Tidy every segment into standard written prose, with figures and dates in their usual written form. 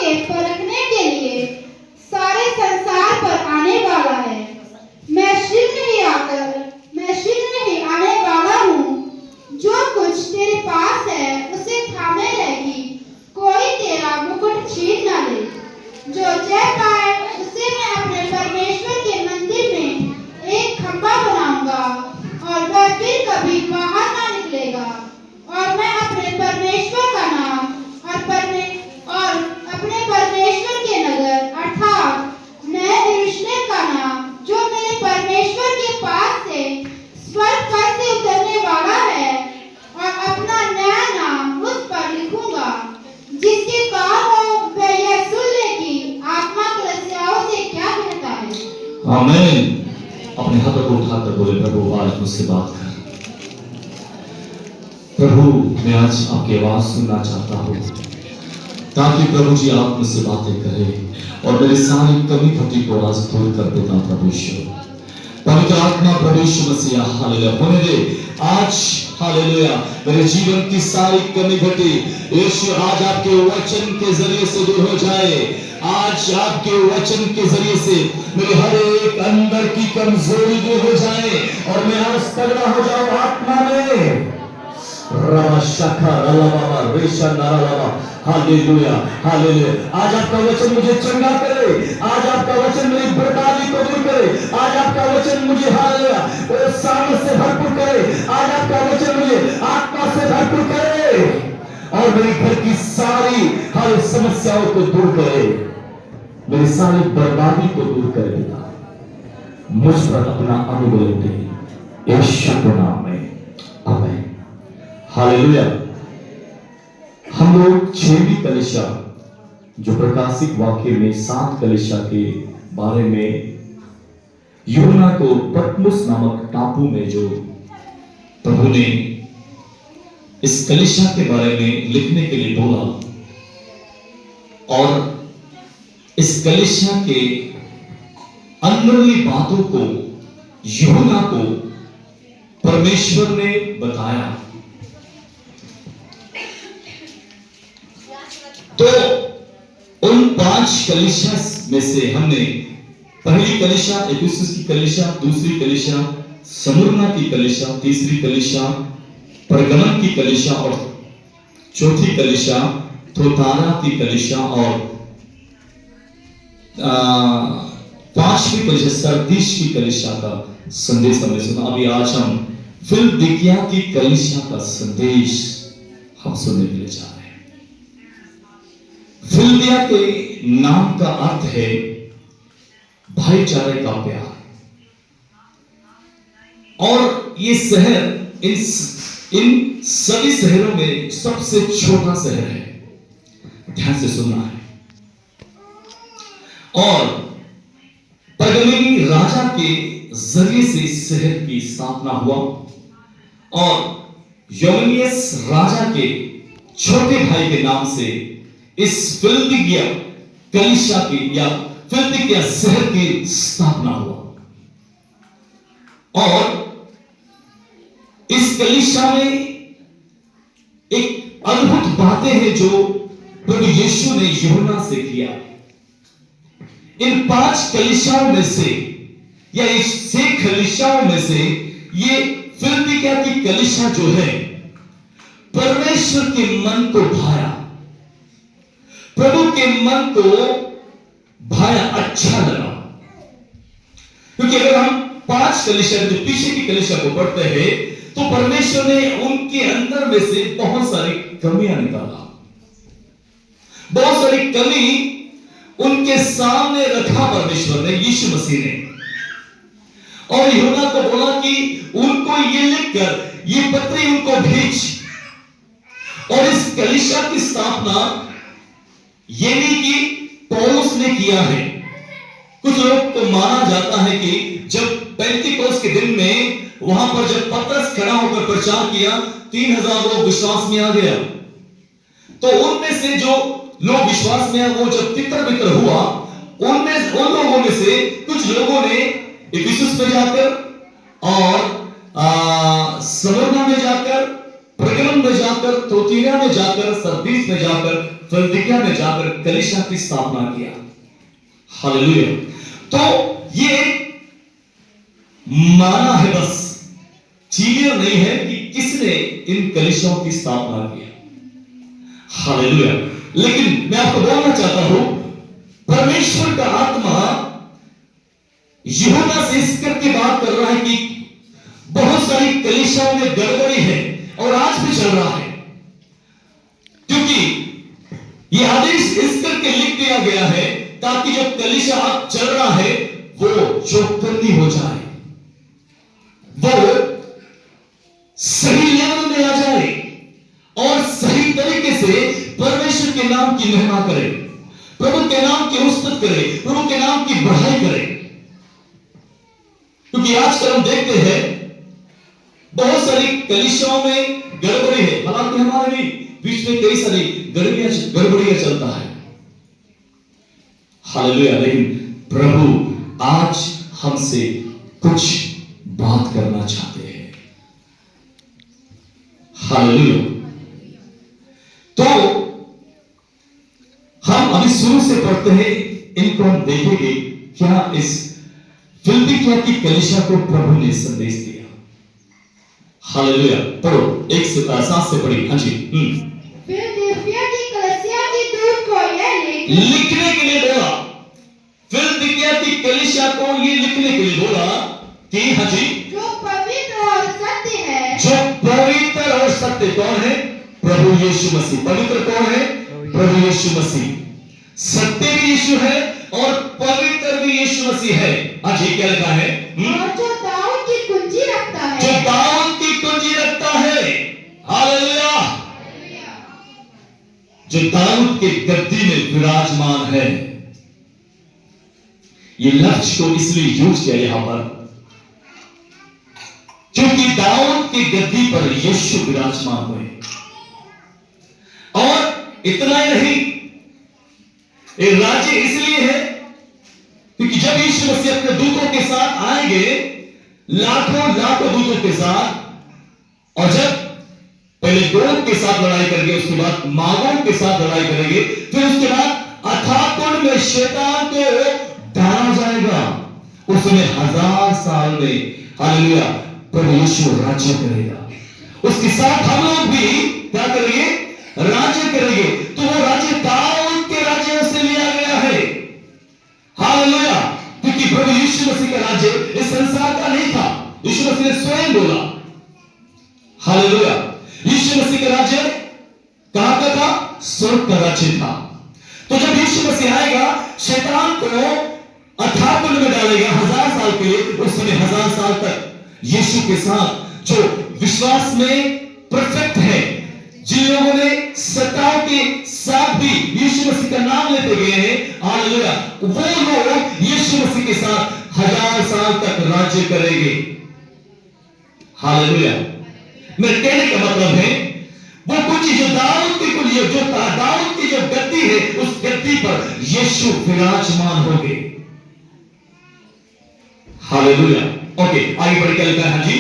के परखने के लिए सारे संसार पर आने वाला है। मैं शीघ्र ही आने वाला हूँ। जो कुछ तेरे पास है उसे थामे रहेगी, कोई तेरा मुकुट छीन न ले। जो जय पाए उसे मैं अपने परमेश्वर के मंदिर में एक खंभा बनाऊंगा और वह फिर कभी बाहर ना निकलेगा। और मैं अपने परमेश्वर का नाम और अपने परमेश्वर के नगर अर्थात नए यरूशलेम का नाम जो मेरे परमेश्वर के पास से स्वर्ग पर से उतरने वाला है, और अपना नया नाम उस पर लिखूंगा। जिसके कान हो वह यह सुन ले कि आत्मा कलीसियाओं से क्या कहता है। आमीन। अपने हाथों को उठाकर बोले, प्रभु आज मुझसे बात कर। प्रभु मैं आज आपकी आवाज सुनना चाहता हूँ, ताकि प्रभु जी आप मुझसे बातें करें और मेरी सारी कमी खटी को आज दूर कर देता प्रभु यीशु। पवित्र आत्मा प्रभु यीशु मसीह हालेलुया होने दे आज, हालेलुया। मेरे जीवन की सारी कमी घटी यीशु आज आपके वचन के जरिए से दूर हो जाए। आज आपके वचन के जरिए से मेरे हर एक अंदर की कमजोरी दूर हो जाए और मैं आज तगड़ा हो जाऊं आत्मा में। Hallelujah hallelujah. आज आपका वचन मुझे चंगा करे, आज आपका वचन मेरी बर्बादी को दूर करे, आज आपका वचन मुझे हालेलुया वो सामर्थ से भरपूर करे, आज आपका वचन मुझे आत्मा से भरपूर करे और मेरे घर की सारी हर समस्याओं को दूर करे, मेरी सारी बर्बादी को दूर करे। पिता मुझ पर अपना अनुग्रह दे यीशु के नाम में, आमीन। हालेलुया। हम लोग 6वीं कलीसिया जो प्रकाशिक वाक्य में 7 कलीसिया के बारे में यूहन्ना को पतमुस नामक टापू में जो प्रभु ने इस कलीसिया के बारे में लिखने के लिए बोला और इस कलीसिया के अंदरली बातों को यूहन्ना को परमेश्वर ने बताया। तो उन 5 कलीसिया में से हमने पहली कलीसिया इफिसुस की कलीसिया, दूसरी कलीसिया स्मुरना की कलीसिया, तीसरी कलीसिया परगमन की कलीसिया और चौथी कलीसिया थोतारा की कलीसिया और 5वीं कलीसिया सरदीस की कलीसिया का संदेश हमने सुना। अभी आज हम फिलदिकिया की कलीसिया का संदेश हम सुनने के लिए जा रहे हैं। फिलदिया के नाम का अर्थ है भाईचारे का प्यार, और ये शहर इन सभी शहरों में सबसे छोटा शहर है। ध्यान से सुनना है। और परगमेनी राजा के जरिए से इस शहर की स्थापना हुआ और योनियस राजा के छोटे भाई के नाम से इस फिलदिकिया कलीसिया की या फिलदिकिया शहर की स्थापना हुआ। और इस कलीसिया में एक अद्भुत बातें हैं जो प्रभु यीशु ने यूहन्ना से किया। इन 5 कलीसियाओं में से या इस 6 कलीसियाओं में से ये फिलदिकिया की कलीसिया जो है परमेश्वर के मन को भाया, प्रभु के मन को भाया, अच्छा लगा। क्योंकि अगर हम 5 कलीसिया जो पीछे की कलीसिया को पढ़ते हैं तो परमेश्वर ने उनके अंदर में से बहुत सारी कमियां निकाला, बहुत सारी कमी उनके सामने रखा परमेश्वर ने, यीशु मसीह ने। और यूहन्ना को बोला कि उनको ये लिखकर ये पत्री उनको भेज। और इस कलीसिया की स्थापना ये नहीं कि पौलुस ने किया है। कुछ लोग को माना जाता है कि जब पेंटिकोस के दिन में वहां पर जब पतरस खड़ा होकर प्रचार किया 3000 लोग विश्वास में आ गया। तो उनमें से जो लोग विश्वास में वो जब तितर-बितर हुआ, उन लोगों में से कुछ लोगों ने इफिसुस में जाकर और स्मुरना में जाकर परगमन में जाकर, तोतीनिया में जाकर, सरदीस में जाकर, फिलदिकिया में जाकर कलीसिया की स्थापना किया। हालेलुया। तो ये माना है, बस क्लियर नहीं है कि किसने इन कलीसियाओं की स्थापना की। हालेलुया। लेकिन मैं आपको बोलना चाहता हूं, परमेश्वर का आत्मा यूहन्ना से इस करके बात कर रहा है कि बहुत सारी कलीसियाओं में गड़बड़ी है और आज भी चल रहा है, क्योंकि यह आदेश इस करके लिख दिया गया है ताकि जो कलीसिया अब चल रहा है वो चौकन्नी हो जाए, वो सही लेवल में आ जाए और सही तरीके से परमेश्वर के नाम की महिमा करे, प्रभु के नाम की उस्तत करे, प्रभु के नाम की बढ़ाई करे। क्योंकि आजकल हम देखते हैं बहुत सारी कलीसियाओं में गड़बड़ी है, हालांकि हमारे भी बीच में कई सारी गड़बड़ियां चलता है। हालेलुया। लेकिन प्रभु आज हमसे कुछ बात करना चाहते हैं। हालेलुया। तो हम अभी शुरू से पढ़ते हैं, इनको हम देखेंगे क्या इस फिलदिकिया की कलीसिया को प्रभु ने संदेश दिया। हालेलुया। पढ़ो, 1:7 से पढ़ी। हाँ जी। फिलदिकिया की कलीसिया की दूत को यह लिखने के लिए बोला, फिलदिकिया की कलीसिया को ये लिखने के लिए बोला कि हाँ जी, जो पवित्र और सत्य है, जो पवित्र और सत्य कौन है? प्रभु यीशु मसीह। पवित्र कौन है? प्रभु यीशु मसीह। सत्य भी यीशु है और पवित्र भी यीशु मसीह है। आज ये क्या लिखा है? और जो दाऊद की कुंजी रखता है, जो दाऊद की कुंजी रखता है। हालेलुया। जो दाऊद के गद्दी में विराजमान है। ये लफ्ज को इसलिए यूज किया यहां पर क्योंकि दाऊद की गद्दी पर यीशु विराजमान हुए। और इतना ही नहीं, ये राज्य इसलिए है क्योंकि जब यीशु मसीह अपने दूतों के साथ आएंगे, लाखों लाखों दूतों के साथ, और जब पहले गोग के साथ लड़ाई करेंगे, उसके बाद मागोग के साथ लड़ाई करेंगे, फिर उसके बाद अथाह कुंड में शैतान को डाला जाएगा। उसमें 1000 साल में, हालेलुया, प्रभु यीशु राज्य करेगा। उसके साथ हम लोग भी क्या करेंगे? राज्य करेंगे। तो वो राज्य दाऊद के राज्य से लिया गया है। हालेलुया। क्योंकि प्रभु यीशु मसीह का राज्य इस संसार का नहीं था। यीशु मसीह ने स्वयं बोला। हालेलुया। यीशु मसीह का राज्य कहां का था? स्वर्ग का राज्य था। तो जब यीशु मसीह आएगा, शैतान को अथाह कुंड में डालेगा 1000 साल के लिए। उस समय 1000 साल तक यीशु के साथ जो विश्वास में परफेक्ट है, जिन लोगों ने सत्ताओं के साथ भी यीशु मसीह का नाम लेते गए हैं, हालेलुया, वो लोग यीशु मसीह के साथ 1000 साल तक राज्य करेंगे। हालेलुया। मेरे कहने का मतलब है, वो कुछ जो दाऊद की कुंजी, जो दाऊद की जो गद्दी है, उस गद्दी पर यीशु विराजमान होंगे। हालेलुया। ओके, आगे बढ़ के लिखा है। हाँ जी।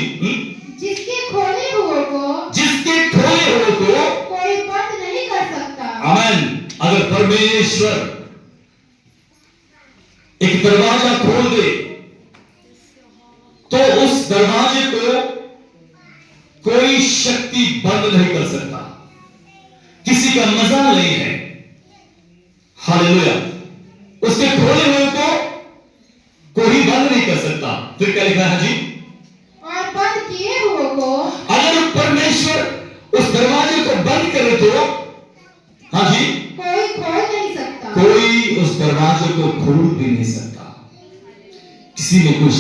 जिसके खोले हुए को, जिसके खोले हुए को कोई बंद नहीं कर सकता। आमीन। अगर परमेश्वर एक दरवाजा खोल दे तो उस दरवाजे को कोई शक्ति बंद नहीं कर सकता। किसी का मजाल नहीं है। हालेलुया। उसके खोले हुए को कोई बंद नहीं कर सकता। फिर क्या लिखा है जी? और बंद किए हुए को, अगर परमेश्वर उस दरवाजे को बंद करे तो हाँ जी, कोई खोल नहीं सकता। कोई उस दरवाजे को खोल भी नहीं सकता। किसी में कुछ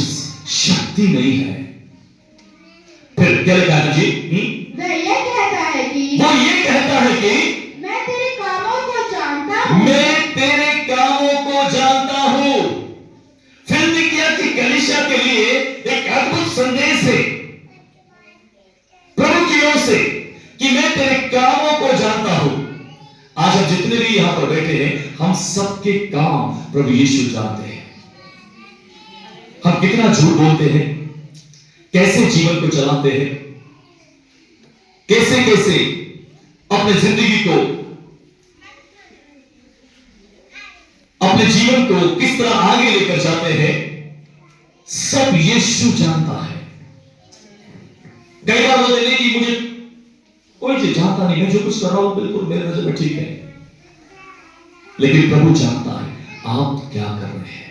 शक्ति नहीं है। फिर क्या लिखा है जी? वह ये कहता है कि, वो ये कहता है कि मैं तेरे कामों को जानता हूं। मैं तेरे कामों को जानता हूं। फिलदिकिया की कलीसिया के लिए एक अद्भुत संदेश है प्रभु की ओर से कि मैं तेरे कामों को जानता हूं। आज हम जितने भी यहां पर बैठे हैं, हम सबके काम प्रभु यीशु जानते हैं। हम कितना झूठ बोलते हैं, कैसे जीवन को चलाते हैं, कैसे कैसे अपने जिंदगी को, अपने जीवन को किस तरह आगे लेकर जाते हैं, सब यीशु जानता है। कई बार बोलते नहीं कि मुझे कोई चीज जानता नहीं, मैं जो कुछ कर रहा हूं बिल्कुल मेरे नजर में ठीक है, लेकिन प्रभु जानता है आप क्या कर रहे हैं।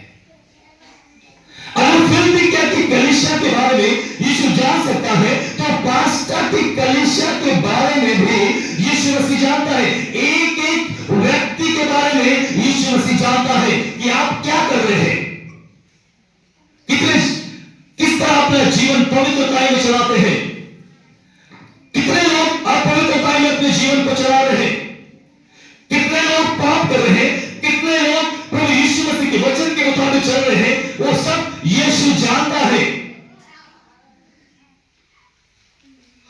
अगर फिलदिकिया की कलीसिया के बारे में यीशु जान सकता है, तो पास्टर की कलीसिया के बारे में भी यीशु मसीह जानता है। एक एक व्यक्ति के बारे में यीशु मसीह जानता है कि आप क्या कर रहे हैं, किस तरह अपना जीवन पवित्रता में चलाते हैं। कितने लोग अपवित्रता में अपने जीवन को चला रहे हैं, कितने लोग पाप कर रहे हैं, कितने लोग प्रभु यीशु मसीह के वचन के मुताबिक चल रहे हैं, वो सब यीशु जानता है।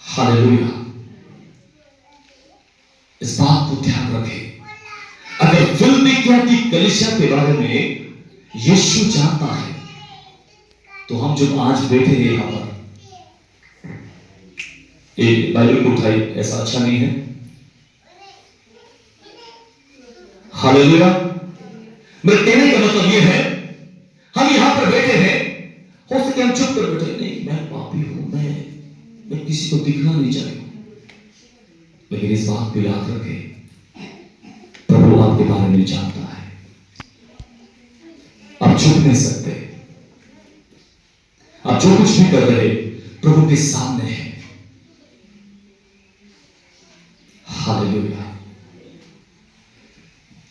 हालेलुया। इस बात को ध्यान रखें। अगर फिलदिकिया की कलीसिया के बारे में यीशु जानता है, तो हम जो आज बैठे हैं यहां पर, एक बाइबल को उठाई, ऐसा अच्छा नहीं है। हालेलुया। मेरे कहने का मतलब यह है, हम यहां पर बैठे हैं, हो सके हम चुप कर बैठे, नहीं मैं पापी हूं, मैं किसी को दिखना नहीं चाहता, लेकिन इस बात को याद रखें, प्रभु आपके बारे में जानता है। आप छुप नहीं सकते, आप जो कुछ भी कर रहे प्रभु के सामने है। हालेलुया।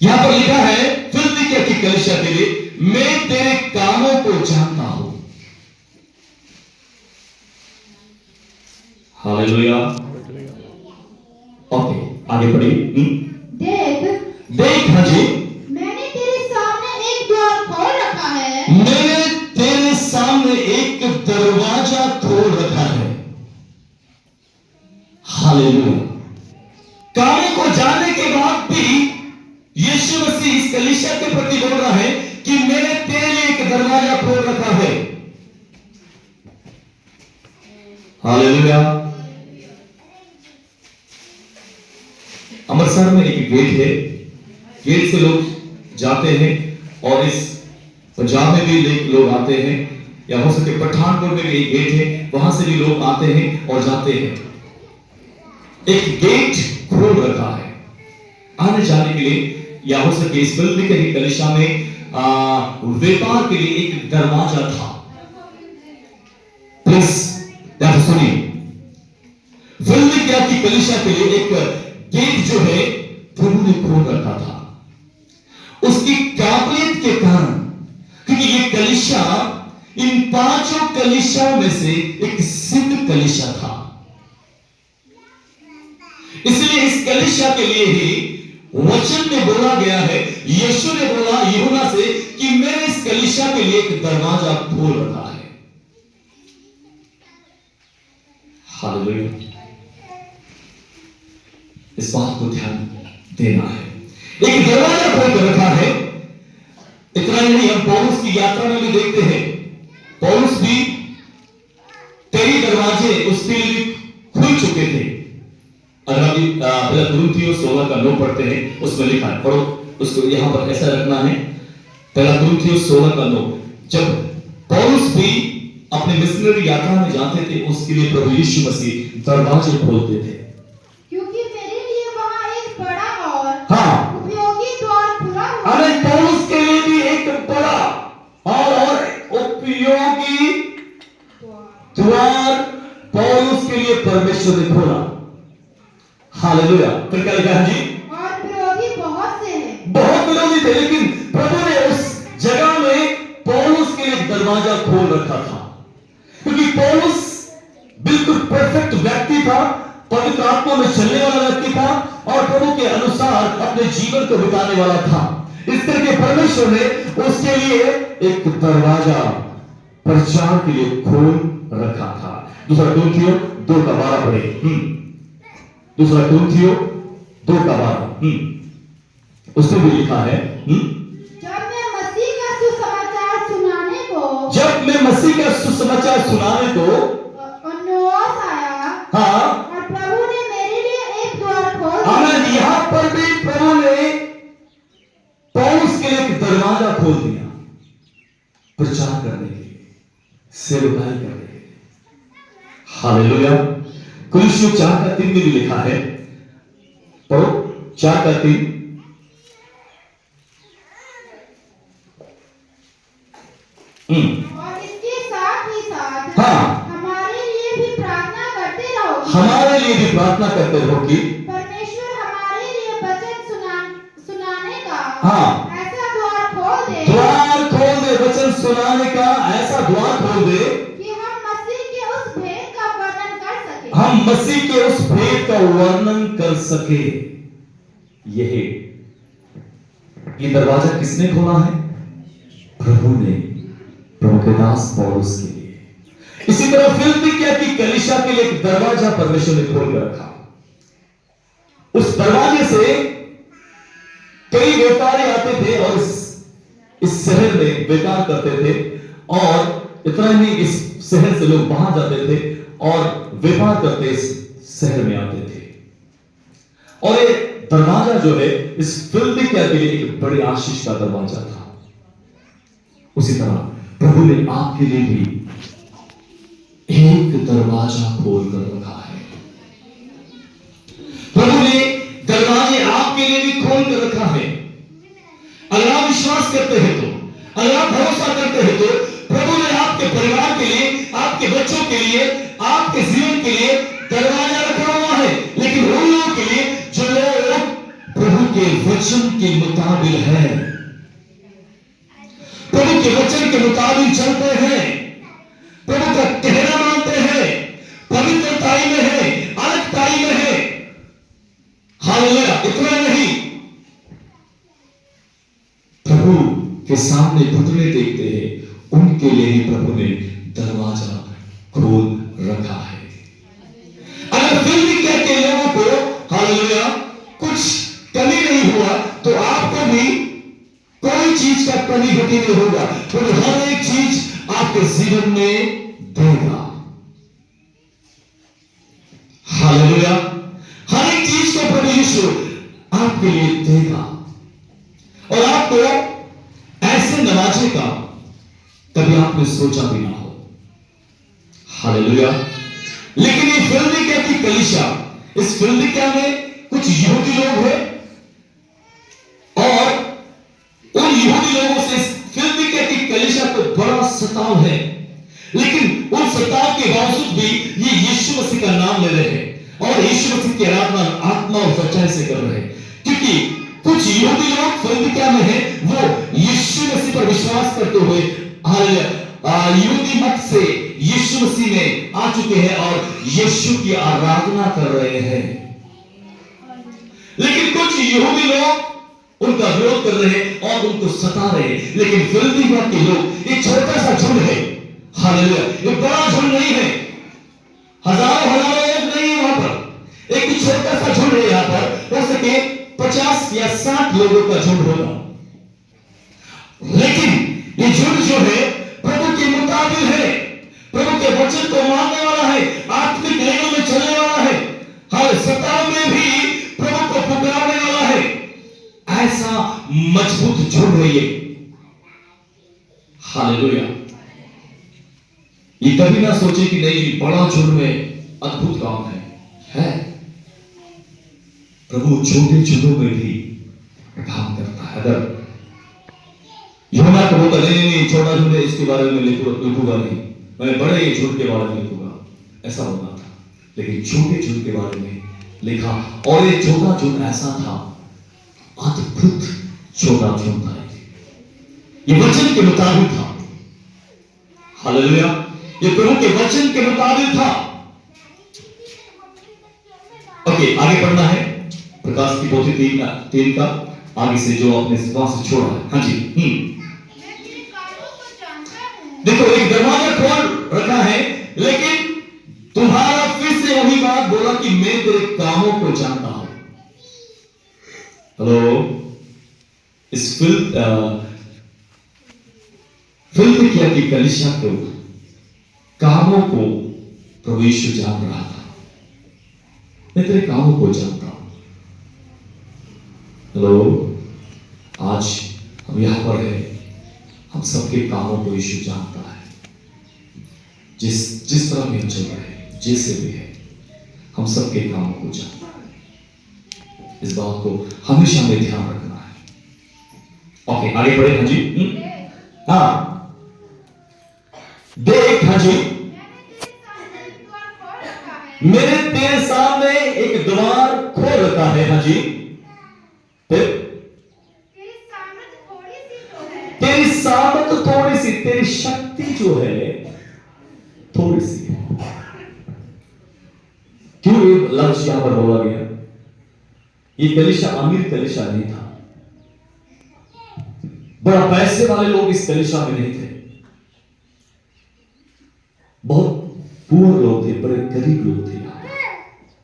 यहां पर लिखा है फिलदिकिया की कलीसिया के लिए, मैं तेरे कामों को जानता हूं। हालेलुया। ओके, आगे बढ़िए। देख हाँ जी, मैंने तेरे सामने एक द्वार खोल रखा है। मैंने तेरे सामने एक दरवाजा खोल रखा है। हालेलुया। कामों को जानने के बाद भी यीशु मसीह इस कलीसिया के प्रति बोल रहा है कि मैंने तेरे लिए एक दरवाजा खोल रखा है। हालेलुया। अमृतसर में एक गेट है, गेट से लोग जाते हैं, और इस पंजाब में भी लोग आते हैं, या हो सके पठानकोट में भी एक गेट है, वहां से भी लोग आते हैं और जाते हैं। एक गेट खोल रखा है आने जाने के लिए, या हो सके इस फिलदिकिया की कलीसिया में व्यापार के लिए एक दरवाजा था। प्लीज ध्यान सुनिए, फिलदिकिया की कलीसिया के लिए एक गेट जो है प्रभु ने खोल रखा था, उसकी काबिलियत के कारण, क्योंकि ये कलीसिया इन 5 कलीसियाओं में से एक सिद्ध कलीसिया था। इसलिए इस कलीसिया के लिए ही वचन में बोला गया है, यीशु ने बोला यूहन्ना से कि मैंने इस कलीसिया के लिए एक दरवाजा खोल रखा है। हालेलुया। इस बात को ध्यान देना है, एक दरवाजा खोल कर रखा है। इतना ही नहीं, हम पौलुस की यात्रा में भी देखते हैं, पौलुस भी कई दरवाजे उसके लिए खुल चुके थे। अगर हम पहला कुरिन्थियों 16:9 पढ़ते हैं, उसमें लिखा है, पढ़ो उसको, यहां पर ऐसा रखना है, पहला कुरिन्थियों 16:9। जब पौलुस भी अपने मिशनरी यात्रा में जाते थे, उसके लिए प्रभु यीशु मसीह दरवाजे खोलते थे, क्योंकि मेरे लिए वहां एक बड़ा और हाँ, उपयोगी द्वार खुला हुआ है। अरे पौलुस के लिए भी एक बड़ा और उपयोगी द्वार पौलुस के लिए परमेश्वर ने खोला। हालेलुया। फिर क्या लिखा है जी? और विरोधी बहुत से हैं। बहुत विरोधी थे, लेकिन प्रभु ने उस जगह में पौलुस के लिए दरवाजा खोल रखा था, क्योंकि पौलुस बिल्कुल परफेक्ट व्यक्ति था, पवित्र आत्मा में चलने वाला व्यक्ति था, और प्रभु के अनुसार अपने जीवन को बिताने वाला था। इस करके परमेश्वर ने उसके लिए एक दरवाजा प्रचार के लिए खोल रखा था। दूसरा कुरिन्थियों 2:12 पढ़े। दूसरा कुरिन्थियों 2:12 उसमें भी लिखा है, जब मैं मसीह का सुसमाचार सुनाने को अन्नोस आया, हाँ, और प्रभु ने मेरे लिए एक द्वार खोल दिया। दरवाजा खोल दिया प्रचार करने के लिए, सेवकाई करने के लिए। हालेलुया। कुलुस्सियों 4:3 में भी लिखा है, पढ़ो 4:3। और इसके साथ ही साथ हाँ, हमारे लिए भी प्रार्थना करते रहो हमारे लिए भी प्रार्थना करते रहो कि परमेश्वर हमारे लिए वचन सुनाने का हाँ, ऐसा द्वार खोल दे वचन सुनाने का ऐसा द्वार खोल दे कि हम मसीह के उस भेद का वर्णन कर सके। हम मसीह के उस भेद का वर्णन कर सके। यही ये दरवाजा किसने खोला है? प्रभु ने, प्रभु के दास पौलुस के लिए। इसी तरह फिलदिकिया की कलीसिया के लिए एक दरवाजा परमेश्वर ने खोल कर रखा। उस दरवाजे से कई व्यापारी आते थे और इस शहर में व्यापार करते थे, और इतना ही इस शहर से लोग बाहर जाते थे और व्यापार करते इस शहर में आते थे। और ये दरवाजा जो है इस फिलदिकिया के लिए एक बड़ी आशीष का दरवाजा था। उसी तरह प्रभु ने आपके लिए भी एक दरवाजा खोल कर रखा है। प्रभु ने दरवाजे आपके लिए भी खोल कर रखा है। अगर आप विश्वास करते हैं तो, अगर आप भरोसा करते हैं तो प्रभु ने आपके परिवार के लिए, आपके बच्चों के लिए, आपके जीवन के लिए दरवाजा रखा हुआ है। लेकिन उन लोगों के लिए जो लोग प्रभु के वचन के मुताबिक है, प्रभु के वचन के मुताबिक चलते हैं, प्रभु का कहना मानते हैं, पवित्रताई में है, अलगताई में है। हालेलुया। इतना नहीं, प्रभु के सामने घुटने देखते हैं, उनके लिए ही प्रभु ने दरवाजा खोल रखा है। अगर फिलदिकिया के लोगों को, हालेलुया, कुछ कमी नहीं हुआ तो आपको भी कोई चीज का कमी घटी नहीं होगा। प्रभु हर एक चीज आपके जीवन में देगा। हालेलुया। हर एक चीज को प्रभु यीशु आपके लिए देगा और आपको ऐसे नवाजेगा कभी आपने सोचा भी ना हो। हालेलुया। लेकिन ये फिलदिकिया की कलीसिया, इस फिलदिकिया में कुछ यहूदी लोग हैं और उन यहूदी लोगों से फिलदिकिया की कलीसिया को बड़ा सताव है। लेकिन उन सताव के बावजूद भी ये यीशु मसीह का नाम ले रहे हैं और यीशु मसीह की आराधना आत्मा और सच्चाई से कर रहे हैं, क्योंकि कुछ यहूदी लोग फिलदिकिया में हैं, वो यीशु मसीह पर विश्वास करते हुए यहूदी मत से यीशु मसीह में आ चुके हैं और यीशु की आराधना कर रहे हैं। लेकिन कुछ यहूदी लोग उनका विरोध कर रहे हैं और उनको सता रहे हैं। लेकिन फिलदिकिया के लोग, ये छोटा सा झुंड है, हालेलुया, ये बड़ा झुंड नहीं है, हजारों लोग नहीं है वहां पर, एक छोटा सा झुंड है। यहां पर हो सके 50 या 60 लोगों का झुंड होगा। लेकिन ये झुंड जो है प्रभु के मुताबिक है, प्रभु के वचन को मानने वाला है, आत्मिक नैनों में चलने वाला है, हर सताव में भी प्रभु को पुकारने वाला है। ऐसा मजबूत झुंड है ये। हालेलुया। ये कभी ना सोचे कि नहीं बड़ा झुंड में अद्भुत काम है। प्रभु छोटे झुंडों में भी काम करता है। अगर यूहन्ना को बोलता नहीं छोटा झुंड है, इसके बारे में लिखूंगा नहीं, मैं बड़े झुंड के बारे में लिखूंगा, ऐसा होना था। लेकिन छोटे झुंड के बारे में लिखा और ये छोटा झुंड ऐसा था, अद्भुत छोटा झुंड था। ये वचन के मुताबिक था। हालेलुया। ये प्रभु के वचन के मुताबिक था। ओके, आगे पढ़ना है प्रकाश की पोथी 3 का आगे से, जो अपने वहां से छोड़ा है। हाँ जी। देखो, एक दरवाजा खोल रखा है, लेकिन तुम्हारा फिर से वही बात बोला कि मैं तेरे कामों को जानता हूं। हेलो। इस फिलदिकिया की कलीसिया के कामों को प्रभु यीशु जान रहा था। मैं तेरे कामों को जानता हूं। हेलो। आज हम यहां पर है, हम सबके कामों को यीशु जानता है। जिस जिस तरह भी हम चल रहे हैं, जैसे भी है, हम सबके कामों को जानता है। इस बात को हमेशा हमें ध्यान रखना है। ओके, आगे बढ़े। हाँ जी, हाँ देख। हाँ जी, मेरे तेरे सामने एक द्वार खोल रखा है। हाँ जी, फिर तेरी सामर्थ थोड़ी सी, तेरी शक्ति जो है थोड़ी सी है। क्यों ये लफ्ज यहां पर बोला गया? ये कलीसिया अमीर कलीसिया नहीं था, बड़ा पैसे वाले लोग इस कलीसिया में नहीं थे। बहुत पुअर लोग थे, बड़े गरीब लोग थे यहां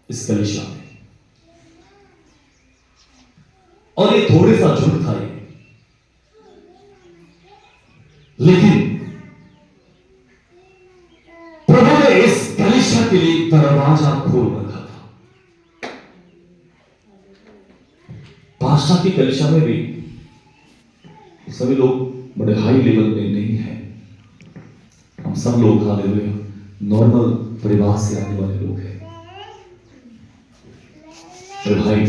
इस कलीसिया में। और ये थोड़े सा झूठ था ये, लेकिन प्रभु ने इस कलीसिया के लिए दरवाजा खोल रखा था। पास्टा की कलीसिया में भी सभी लोग बड़े हाई लेवल में नहीं है। हम सब लोग हालेलुया नॉर्मल परिवार से आने वाले लोग हैं। और भाई,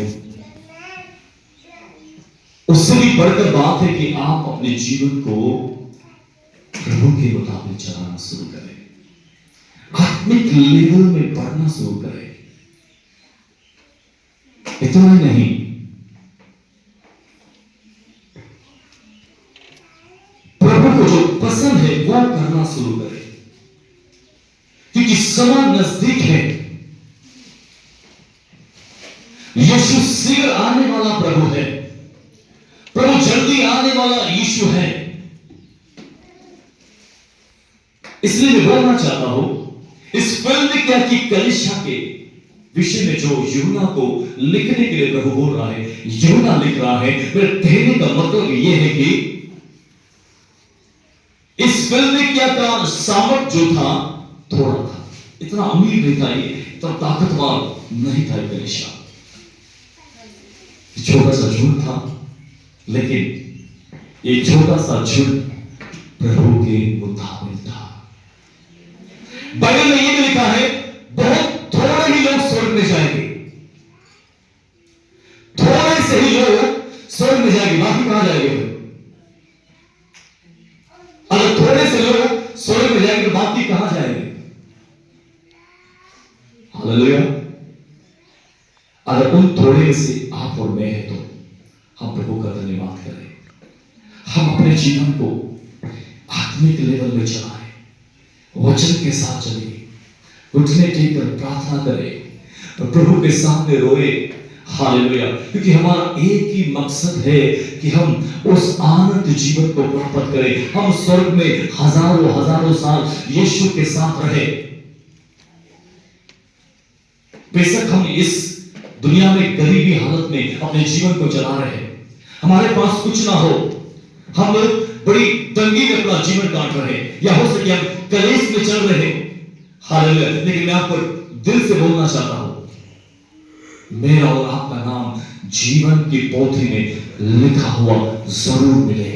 उससे भी बढ़कर बात है कि आप अपने जीवन को प्रभु के मुताबिक चलाना शुरू करें, आत्मिक लेवल में बढ़ना शुरू करें। इतना ही नहीं, प्रभु को जो पसंद है वो करना शुरू करें, क्योंकि समय नजदीक है। यीशु शीघ्र आने वाला प्रभु है, प्रभु जल्दी आने वाला यीशु है। इसलिए मैं बोलना चाहता हूं, इस फिल्म क्या कि कलीसिया के विषय में जो यूहन्ना को लिखने के लिए प्रभु बोल रहा है, यूहन्ना लिख रहा है। मेरे कहने का मतलब यह है कि इस फिल्म क्या का सामर्थ जो था थोड़ा था, इतना अमीर नहीं था, ये इतना ताकतवर नहीं था कलीसिया। छोटा सा झुंड था, लेकिन ये छोटा सा झुंड प्रभु के मुताबिक था। बाइबल में यह भी लिखा है, बहुत थोड़े ही लोग स्वर्ग में जाएंगे, थोड़े से ही लोग स्वर्ग में जाएंगे, बाकी कहां जाएंगे? अगर थोड़े से लोग स्वर्ग में जाएंगे तो बाकी कहां जाएंगे? हालेलुया। अगर उन थोड़े से आप और मैं है तो हम प्रभु का धन्यवाद करें। हम अपने जीवन को आत्मिक लेवल में चलाएं, वचन के साथ चले, उठने टेकर प्रार्थना करें और प्रभु के सामने रोए। हालेलुया। क्योंकि हमारा एक ही मकसद है कि हम उस आनंद जीवन को प्राप्त करें, हम स्वर्ग में हजारों हजारों साल यीशु के साथ रहे। बेशक हम इस दुनिया में गरीबी हालत में अपने जीवन को चला रहे हैं, हमारे पास कुछ ना हो, हम बड़ी तंगी में अपना जीवन काट रहे हैं, या हो सके हम कलेश में चल रहे हैं। हालेलुया। लेकिन मैं आपको दिल से बोलना चाहता हूं, मेरा और आपका नाम जीवन की पोथी में लिखा हुआ जरूर मिले।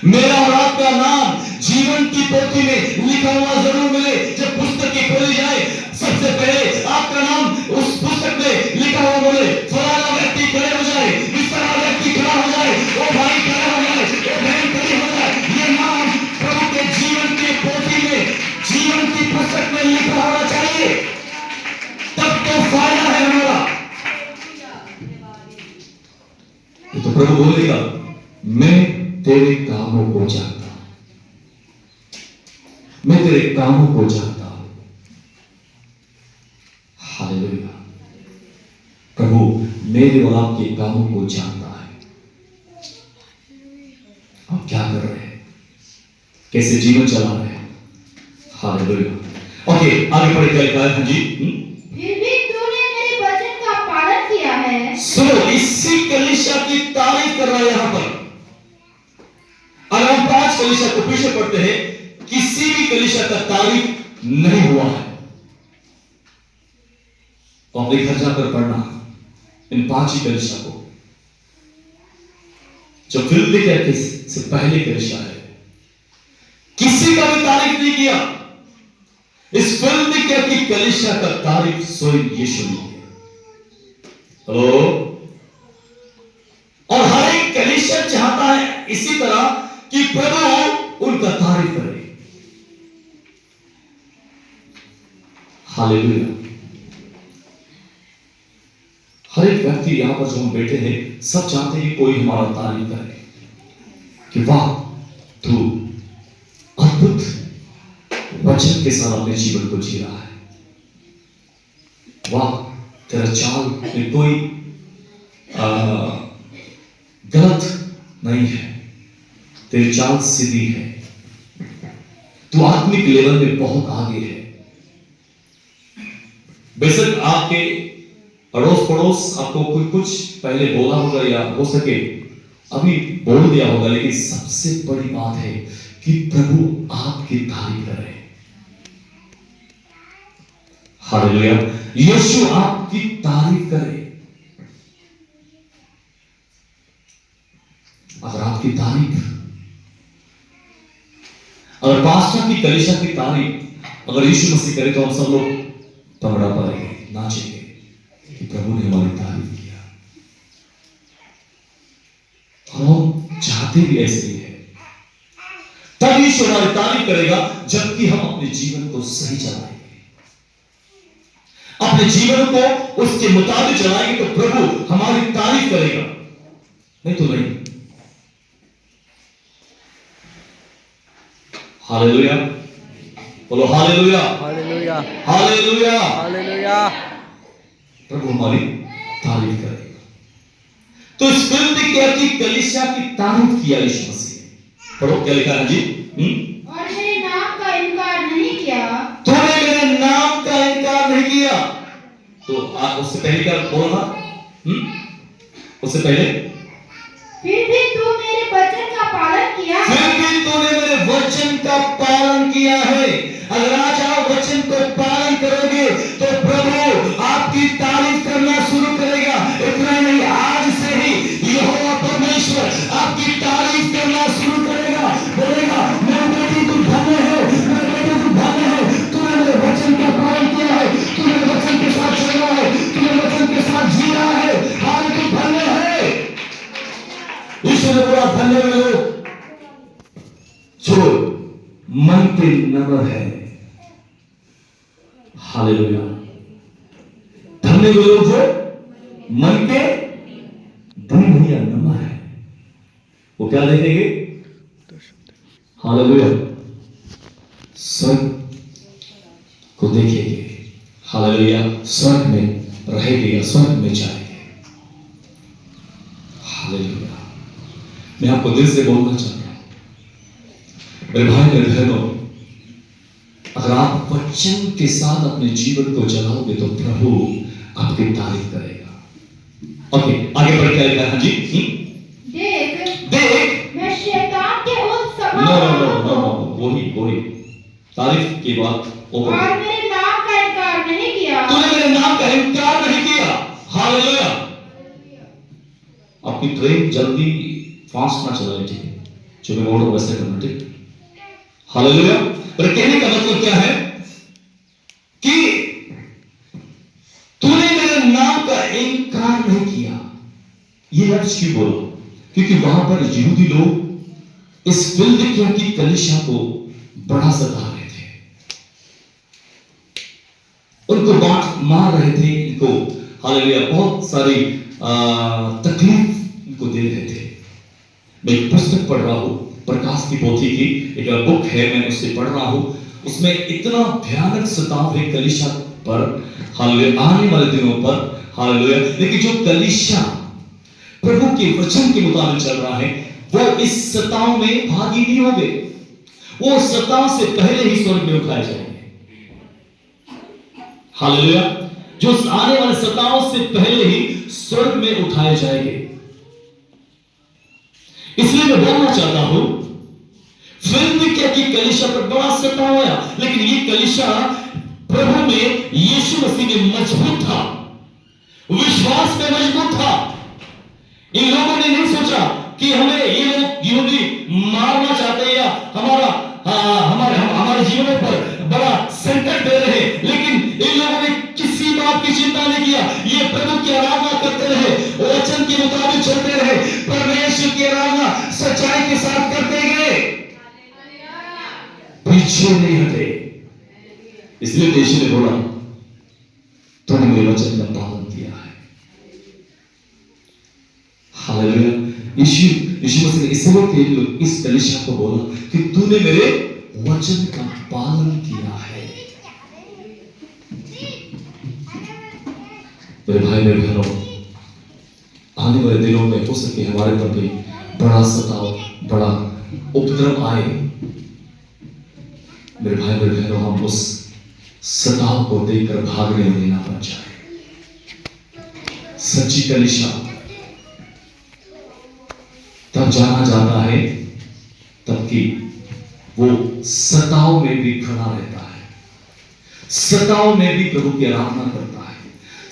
मेरा और आपका नाम जीवन की पोथी में लिखा हुआ जरूर मिले। जब पुस्तक की खोली जाए, सबसे पहले आपका नाम उस पुस्तक में लिखा हुआ बोले। फलाना व्यक्ति खड़े हो जाए, इस तरह व्यक्ति खड़ा हो जाए, ओ भाई खड़ा हो जाए, ओ बहन खड़ी हो जाए, ये नाम प्रभु के जीवन की पोथी में, जीवन की पुस्तक में लिखा होना चाहिए, तब तो फायदा है हमारा। तो प्रभु बोलेगा, मैं तेरे कामों को जानता हूं, मैं तेरे कामों को जानता हूं। हालेलुया। प्रभु मेरे और आपके कामों को जानता है। आप क्या कर रहे हैं, कैसे जीवन चला रहे हैं? हालेलुया। ओके, आगे बढ़ के लिखा है। हाँ जी, फिर भी तूने मेरे वचन का पालन किया है। सुनो, इसी कलीसिया की तारीफ कर रहा है यहां पर। अगर हम 5 कलीसिया को पीछे पढ़ते हैं, किसी भी कलीसिया का तारीफ नहीं हुआ है। तो अपने घर जाकर पढ़ना इन 5 ही कलीसिया को। जो फिलदिकिया से पहले कलीसिया है, किसी का भी तारीफ नहीं किया। इस फिलदिकिया की कलीसिया का तारीफ स्वयं यीशु ने किया। हेलो। और हर एक कलीसिया चाहता है इसी तरह कि प्रभु उनका तारीफ करे। हालेलुया। हर एक व्यक्ति यहां पर जो हम बैठे हैं, सब चाहते हैं कि कोई हमारा तारीफ करे कि वाह, तू अद्भुत वचन के साथ अपने जीवन को जी रहा है। वाह, तेरा चाल में कोई गलत नहीं है, तेरी चाल सीधी है, तू आत्मिक लेवल में बहुत आगे है। बेशक आपके अड़ोस पड़ोस आपको कोई कुछ पहले बोला होगा या हो सके अभी बोल दिया होगा, लेकिन सबसे बड़ी बात है कि प्रभु आपकी तारीफ करे। हालेलुया। यीशु आपकी तारीफ करे। अगर आपकी तारीफ, अगर पास्टर की कलीसिया की तारीफ अगर यीशु मसीह करे, तो हम सब लोग तमड़ा पाएंगे, नाचेंगे कि प्रभु ने हमारी तारीफ किया। हम चाहते भी ऐसे ही है। तब यीशु हमारी तारीफ करेगा जबकि हम अपने जीवन को सही चलाएंगे, अपने जीवन को उसके मुताबिक चलाएंगे, तो प्रभु हमारी तारीफ करेगा, नहीं तो नहीं। हालेलुया। बोलो हालेलुया, हालेलुया, हालेलुया, हालेलुया। प्रभु हमारी तारीफ करेगा। तो इस फिलदिकिया की कलीसिया की तारीफ किया यीशु मसीह ने। पढ़ो क्या लिखा है जी। और मेरे नाम का इनकार नहीं किया। तूने मेरे नाम का इनकार नहीं किया। तो उससे पहले क्या बोला था? उससे पहले फिर भी तू मेरे वचन का पालन किया। फिर भी तूने मेरे वचन का पालन किया है। अगर आज आप वचन को पालन करोगे तो प्रभु आपकी तारीफ करना शुरू करेगा। इतना ही नहीं, आज से ही यहोवा परमेश्वर आपकी तारीफ करना शुरू करेगा। बोलेगा, मेरे बेटी तू धन्य है, मेरे बेटे तू धन्य है, तूने मेरे वचन का पालन किया है, तूने वचन के साथ चला है, तूने वचन के साथ जी रहा है, आज तू धन्य है। ईश्वर ने बोला, धन्य है लोग जो मन के नम्र है। हालेलुया। धन्य वे लोग जो मन के धनी भैया नम्र है, वो क्या देखेंगे? हालेलुया, स्वर्ग को देखेंगे। हालेलुया, स्वर्ग में रहेंगे या स्वर्ग में जाएंगे। हालेलुया। मैं आपको दिल से बोलना चाहता हूं, मेरे भाई मेरे बहनों, अगर आप वचन के साथ अपने जीवन को चलाओगे तो प्रभु आपकी तारीफ करेगा। ओके, आगे बढ़ के लिखा है जी। देख मैं शैतान के उन सभा वही तारीफ की बात। और मेरे नाम का इनकार नहीं किया। तूने मेरे नाम का इनकार नहीं किया। हालेलुया। आपकी ट्रेन जल्दी फास्ट ना चलाए, ठीक है? जो मैं बोल रहा हूं वैसे करना, ठीक? हालेलुया। पर कहने का मतलब क्या है कि तूने मेरे नाम का इनकार नहीं किया। ये लफ्ज क्यों बोला? क्योंकि वहां पर यहूदी लोग इस फिलदिकिया की कलीसिया को बड़ा सता रहे थे, उनको बांट मार रहे थे, इनको हालेलुया बहुत सारी तकलीफ इनको दे रहे थे। मैं एक पुस्तक पढ़ रहा हूं, प्रकाश की पोथी की एक बुक है, मैं उससे पढ़ रहा हूं। उसमें इतना भयानक सताव है कलीसिया पर, हालेलुया, आने वाले दिनों पर, हालेलुया। लेकिन जो कलीसिया प्रभु के वचन के मुताबिक चल रहा है, वो इस सताव में भागी नहीं होंगे। वो सताव से पहले ही स्वर्ग में उठाए जाएंगे। हालेलुया। जो आने वाले सताव से पहले ही स्वर्ग में उठाए जाएंगे। इसलिए मैं बोलना चाहता हूं, फिलदिकिया की कलीसिया पर बड़ा सताव आया, लेकिन ये कलीसिया प्रभु में, यीशु मसीह में मजबूत था, विश्वास में मजबूत था। इन लोगों ने नहीं सोचा कि हमें की आराधना सच्चाई के साथ करते गए, पीछे नहीं हटे। इसलिए यीशु ने बोला, तूने मेरे वचन का पालन किया है। हालेलुया। यीशु मसीह ने इसलिए इस कलीसिया को बोला कि तूने मेरे वचन का पालन किया है। मेरे भाई मेरे बहनों, आने वाले दिनों में हो सके हमारे पर भी बड़ा सताव, बड़ा उपद्रव आए। मेरे भाई मेरे बहनों, हम उस सताव को देखकर भागने में ना बच जाए। सच्ची कलीसिया तब जाना जाता है तब कि वो सताव में भी खड़ा रहता है, सताव में भी प्रभु की आराधना करता है,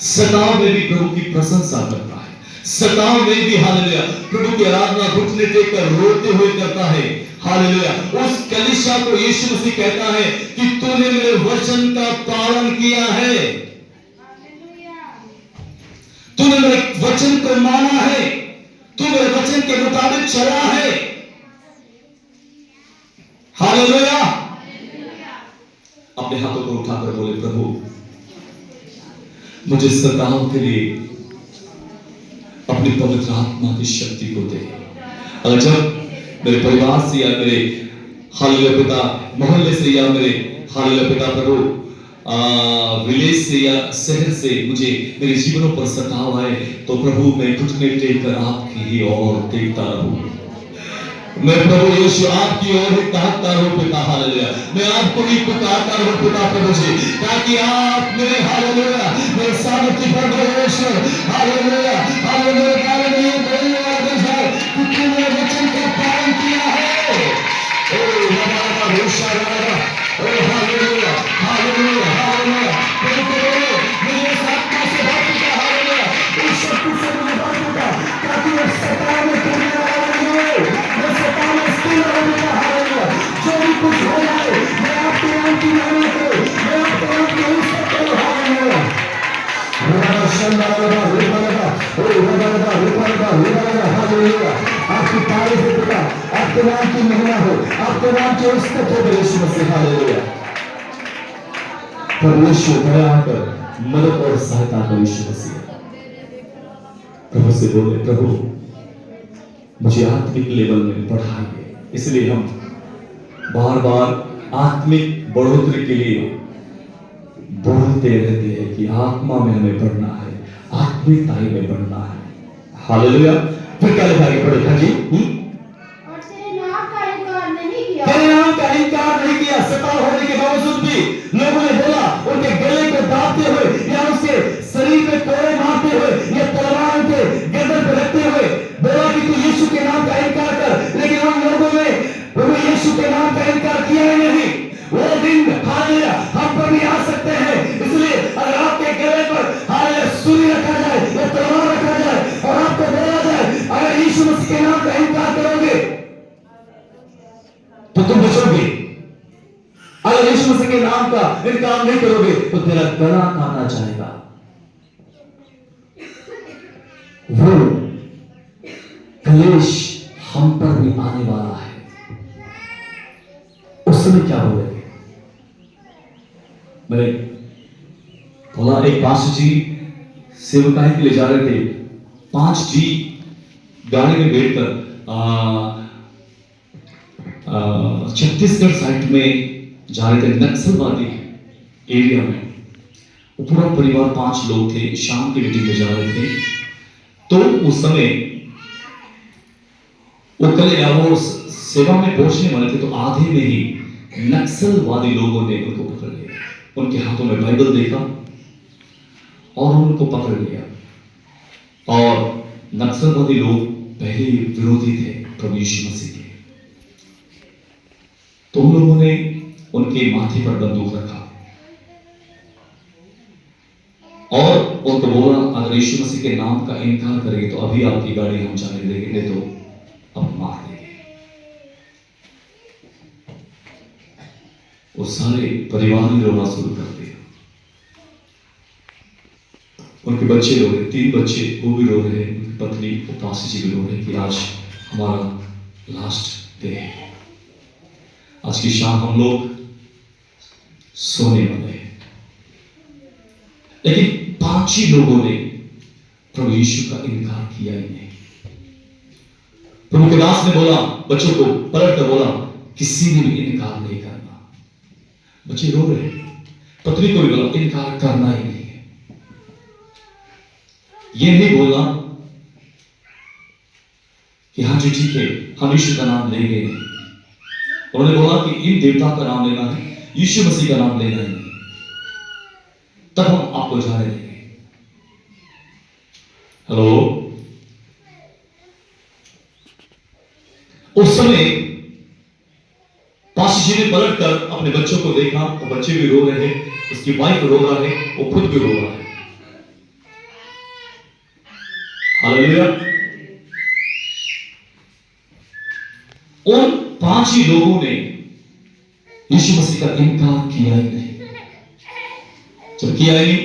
सताव में भी प्रभु की प्रशंसा करता है, सताव में भी हालेलुया प्रभु की आराधना घुटने टेककर रोते हुए करता है। हालेलुया। उस कलीसिया को यीशु मसीह कहता है कि तूने मेरे वचन का पालन किया है, तूने मेरे वचन को माना है, तू मेरे वचन के मुताबिक चला है। हालेलुया। अपने हाथों को उठाकर बोले, प्रभु मुझे सताव के लिए अपनी पवित्र आत्मा की शक्ति को दे। अगर जब मेरे परिवार से या मेरे हालेलुया पिता मोहल्ले से या मेरे हालेलुया पिता प्रभु विलेज से या शहर से मुझे मेरे जीवनों पर सताव आए, तो प्रभु मैं घुटने टेककर आपकी ही ओर देखता रहूं। मैं प्रभु यीशु आपकी ओर ही ताकता रहूं पिता। हालेलुया। मैं आपको ही पुकारता रहूं पिता प्रभु जी, ताकि आप मेरे हालेलुया मेरे सामर्थ्य पर परमेश्वर हालेलुया हालेलुया बारे में ये बोलने वाला बन जाए कि तूने वचन का पालन किया है। ओ हमारा भरोसा रहेगा। ओ हालेलुया हालेलुया हालेलुया। प्रभु मुझे इस आत्मा से भर चुका, हालेलुया इस शक्ति से मुझे भर चुका, ताकि मैं सताव में करने वाला नहीं हो, मैं सताव में स्थिर रहूंगा। हालेलुया। जो भी कुछ हो जाए मैं आपके नाम की महिमा करूं, मैं आपके नाम की इज्जत करूं। हालेलुया। आपकी तारीफ हो पिता, आपके नाम की महिमा हो, आपके नाम की इज्जत हो यीशु मसीह। हालेलुया। परमेश्वर दया कर मदद और सहायता कर यीशु मसीह। प्रभु से बोले, प्रभु मुझे आत्मिक लेवल में बढ़ाइए। इसलिए हम बार बार आत्मिक बढ़ोतरी के लिए बोलते रहते हैं कि आत्मा में हमें बढ़ना है, आत्मिकताई में बढ़ना है। हालेलुया। फिर क्या लिखा है? पढ़े। हाँ जी। और तेरे नाम का इनकार नहीं किया, तेरे नाम का इनकार नहीं किया। सताव होने के बावजूद भी लोगों ने बोला, उनके गले को दाबते हुए या उसके शरीर पे कोड़े मारते हुए या तलवार के गर्दन पर रखते हुए बोला कि तू यीशु के नाम का इनकार कर, लेकिन उन लोगों ने प्रभु यीशु के नाम का इनकार किया ही नहीं। वो दिन हालेलुया हम पर भी आ सकते हैं। इसलिए अगर आपके गले पर हालेलुया सूली रखा जाए या तलवार रखा जाए और आपको बोला जाए अगर यीशु मसीह के नाम का इनकार करोगे तो तुम बचोगे, अगर यीशु मसीह के नाम का इनकार नहीं करोगे तो तेरा गला काटा जाएगा। वो क्लेश हम पर भी आने वाला है। उस समय क्या बोलेंगे? मैंने बोला, एक पास्टर जी सेवकाई के लिए जा रहे थे। 5 जी गाड़ी में बैठकर छत्तीसगढ़ साइड में जा रहे थे, नक्सलवादी एरिया में। वो पूरा परिवार 5 लोग थे, शाम की मीटिंग में जा रहे थे। तो उस समय वो सेवा में पहुंचने वाले थे, तो आधे में ही नक्सलवादी लोगों ने उनको पकड़ लिया। उनके हाथों में बाइबल देखा और उनको पकड़ लिया। और नक्सलवादी लोग पहले विरोधी थे प्रभु यीशु मसीह के, तो उन लोगों ने उनके माथे पर बंदूक रखा और उनको बोला, अगर यीशु मसीह के नाम का इनकार करेंगे तो अभी आपकी गाड़ी हम जाने देंगे, नहीं तो अब मार देंगे। वो सारे परिवार ने रोना शुरू कर दिया। उनके बच्चे रो रहे, 3 बच्चे, वो भी रो रहे, उनकी पत्नी उपासी जी भी रो रहे कि आज हमारा लास्ट डे है। आज की शाम हम लोग सोने वाले हैं, लेकिन 5 ही लोगों ने प्रभु यीशु का इनकार किया ही नहीं। प्रभु के दास ने बोला, बच्चों को पलट कर बोला, किसी ने भी इनकार नहीं करना। बच्चे रो रहे हैं। पत्नी को भी बोला, इनकार करना ही नहीं है। ये नहीं बोलना कि हाँ जी ठीक है, हम यीशु का नाम लेंगे नहीं। उन्होंने बोला कि इन देवता का नाम लेना है, यीशु मसीह का नाम लेना ही नहीं, तब हम आपको जाने देंगे। हेलो, उस समय पास्टर जी ने पलट कर अपने बच्चों को देखा, वो बच्चे भी रो रहे हैं, उसकी वाइफ रो रहा है, वो खुद भी रो रहा है। हालेलुया। उन 5 ही लोगों ने यीशु मसीह का इनकार किया ही नहीं। जब किया ही नहीं,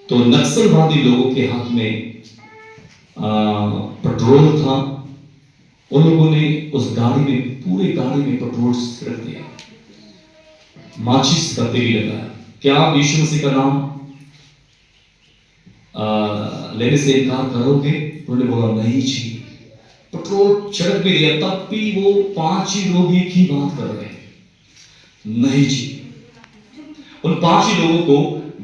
तो नक्सलवादी लोगों के हाथ में पेट्रोल था। उन लोगों ने उस गाड़ी में, पूरे गाड़ी में पेट्रोल छिड़क दिया, माचिस का तेल लगाया। क्या आप यीशु मसीह का नाम लेने से इनकार करोगे? उन्होंने बोला नहीं जी। पेट्रोल छिड़क भी दिया, तब भी वो 5 ही लोग एक ही बात कर रहे हैं, नहीं जी। उन 5 ही लोगों को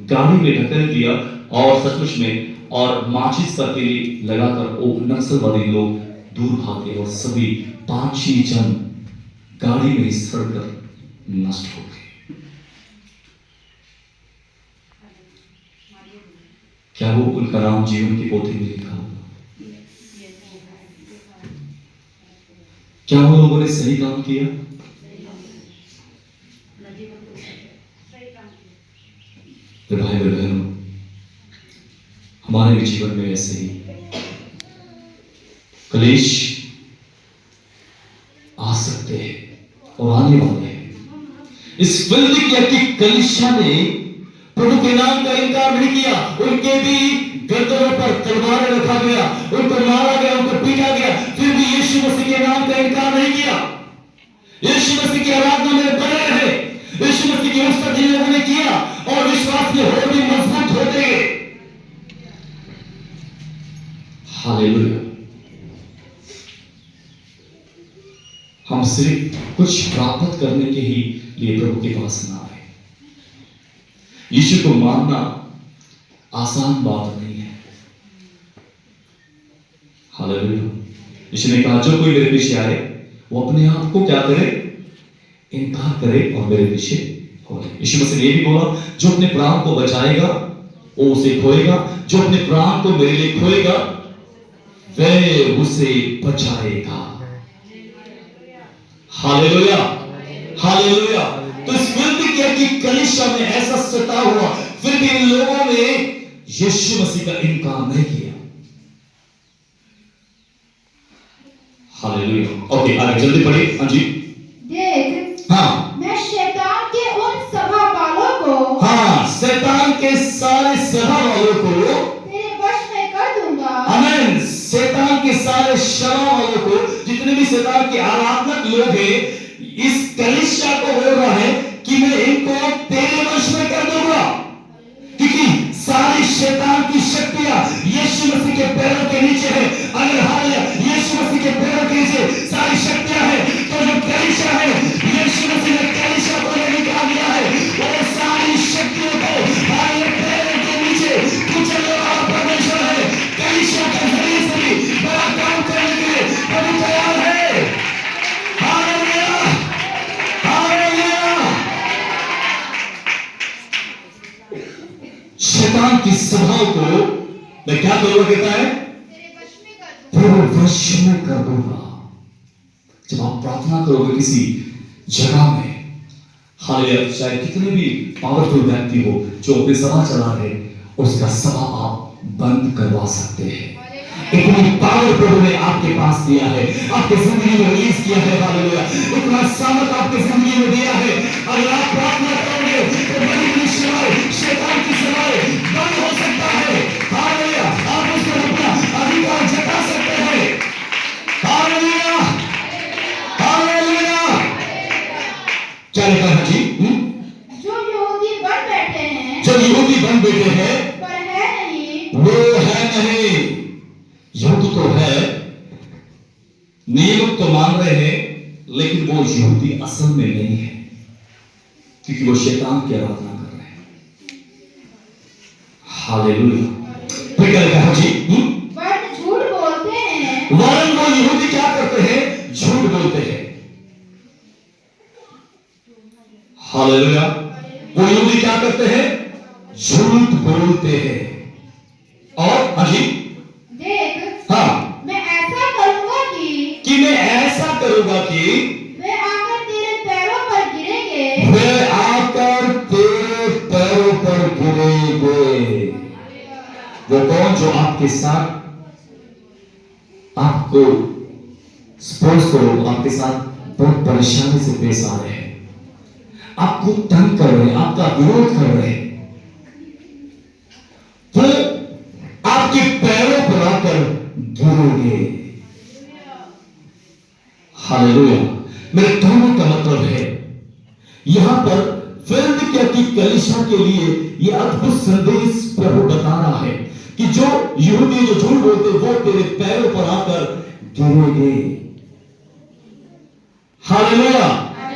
गाड़ी में ढकेल दिया और सचमुच में, और माचिस का तेल लगाकर वो नक्सलवादी लोग दूर भागे और सभी 5 ही जन गाड़ी में सड़कर नष्ट हो गए। क्या वो उनका नाम जीवन की पोथी में लिखा होगा? क्या वो लोगों ने सही काम किया? भाई बहनों, हमारे भी जीवन में ऐसे ही क्लेश आ सकते हैं और आने वाले हैं। इस फिलदिकिया की कलीसिया ने प्रभु के नाम का इनकार नहीं किया। उनके भी गर्दनों पर तलवारें रखा गया, उनको मारा गया, उनको पीटा गया, फिर भी यीशु मसीह के नाम का इनकार नहीं किया। यीशु मसीह की आराधना में बने रहे। यीशु मसीह की उस जिन लोगों ने किया और विश्वास में और भी मजबूत होते गए। हालेलुया। हम सिर्फ कुछ प्राप्त करने के ही लिए प्रभु के पास ना आए। यीशु को मानना आसान बात नहीं है। हालेलुया। यीशु ने कहा, जो कोई मेरे पीछे आए वो अपने आप को क्या करे? इनकार करे और मेरे पीछे हो ले। यीशु मसीह ने ये भी बोला, जो अपने प्राण को बचाएगा वो उसे खोएगा, जो अपने प्राण को मेरे लिए खोएगा वह उसे बचाएगा। Hallelujah, hallelujah. तो इस फिलदिकिया की कलीसिया में ऐसा सता हुआ, फिर भी इन लोगों ने यीशु मसीह का इनकार नहीं किया। हालेलुया। ओके, आगे जल्दी पढ़िए। हाँ जी। देख, हाँ, मैं शैतान के उन सभा वालों को, हाँ, शैतान के सारे सभा वालों को तेरे वश में कर दूंगा। आमीन। शैतान के सारे सभा वालों को, जितने भी शैतान के आराधक लोग हैं, इस कलीसिया को बोल रहा है कि मैं इनको तेरे वश में कर दूंगा, क्योंकि सारी शैतान की शक्तियां यीशु मसीह के पैरों के नीचे है। अगर हालेलुया, यीशु मसीह के पैरों के नीचे सारी शक्तियां है, तो जो कलीसिया है, यीशु मसीह ने कलीसिया को निकाल दिया है, वो सारी शक्तियों को हालेलुया पैरों के नीचे कुचलने वाला परमेश्वर है। कलीसिया के जरिए से भी बड़ा काम करने के लिए प्रभु तैयार है। Hallelujah, hallelujah. शैतान की सभाओं को मैं क्या करूंगा? कहता है तेरे वश में कर दूंगा। जब आप प्रार्थना करोगे किसी जगह में, हालेलुया, चाहे कितने भी पावरफुल व्यक्ति हो जो अपनी सभा चला रहे, उसका सभा आप बंद करवा सकते हैं। इतनी पावर प्रभु ने आपके पास दिया है, आपके जिंदगी में रिलीज किया है। हालेलुया, इतना सामर्थ आपके जिंदगी में दिया है। अगर आप प्रार्थना करोगे तो बड़ी बड़ी सेवाएं, शैतान की सेवाएं बंद हो सकता है। हालेलुया, आप उसको अपना अधिकार जता सकते हैं। नियम तो मान रहे हैं, लेकिन वो यहूदी असल में नहीं है, क्योंकि वो शैतान की आराधना कर रहे हैं। हालेलुया। फिर क्या लिखा है जी? वरन झूठ बोलते हैं। वरन वो यहूदी क्या करते हैं? झूठ बोलते हैं। हालेलुया। वो यहूदी क्या करते हैं? झूठ बोलते हैं। और हाँ जी, देख, हाँ, मैं ऐसा करूंगा कि मैं ऐसा करूंगा कि वे आकर तेरे पैरों पर गिरेंगे। वे आकर तेरे पैरों पर गिरेंगे। वो कौन? जो आपके साथ, आपको स्पोर्ट्स करो, आपके साथ बहुत परेशानी से पेश आ रहे हैं, आपको तंग कर रहे हैं, आपका विरोध कर रहे हैं, वो आपके पैरों पर आकर गिरोगे। हालेलुया। मेरे दोनों का मतलब है, यहां पर फिलदिल्फिया की कलीसिया के लिए यह अद्भुत संदेश प्रभु बता रहा है कि जो यहूदी जो झूठ बोलते वो तेरे पैरों पर आकर गिरेंगे। हालेलुया।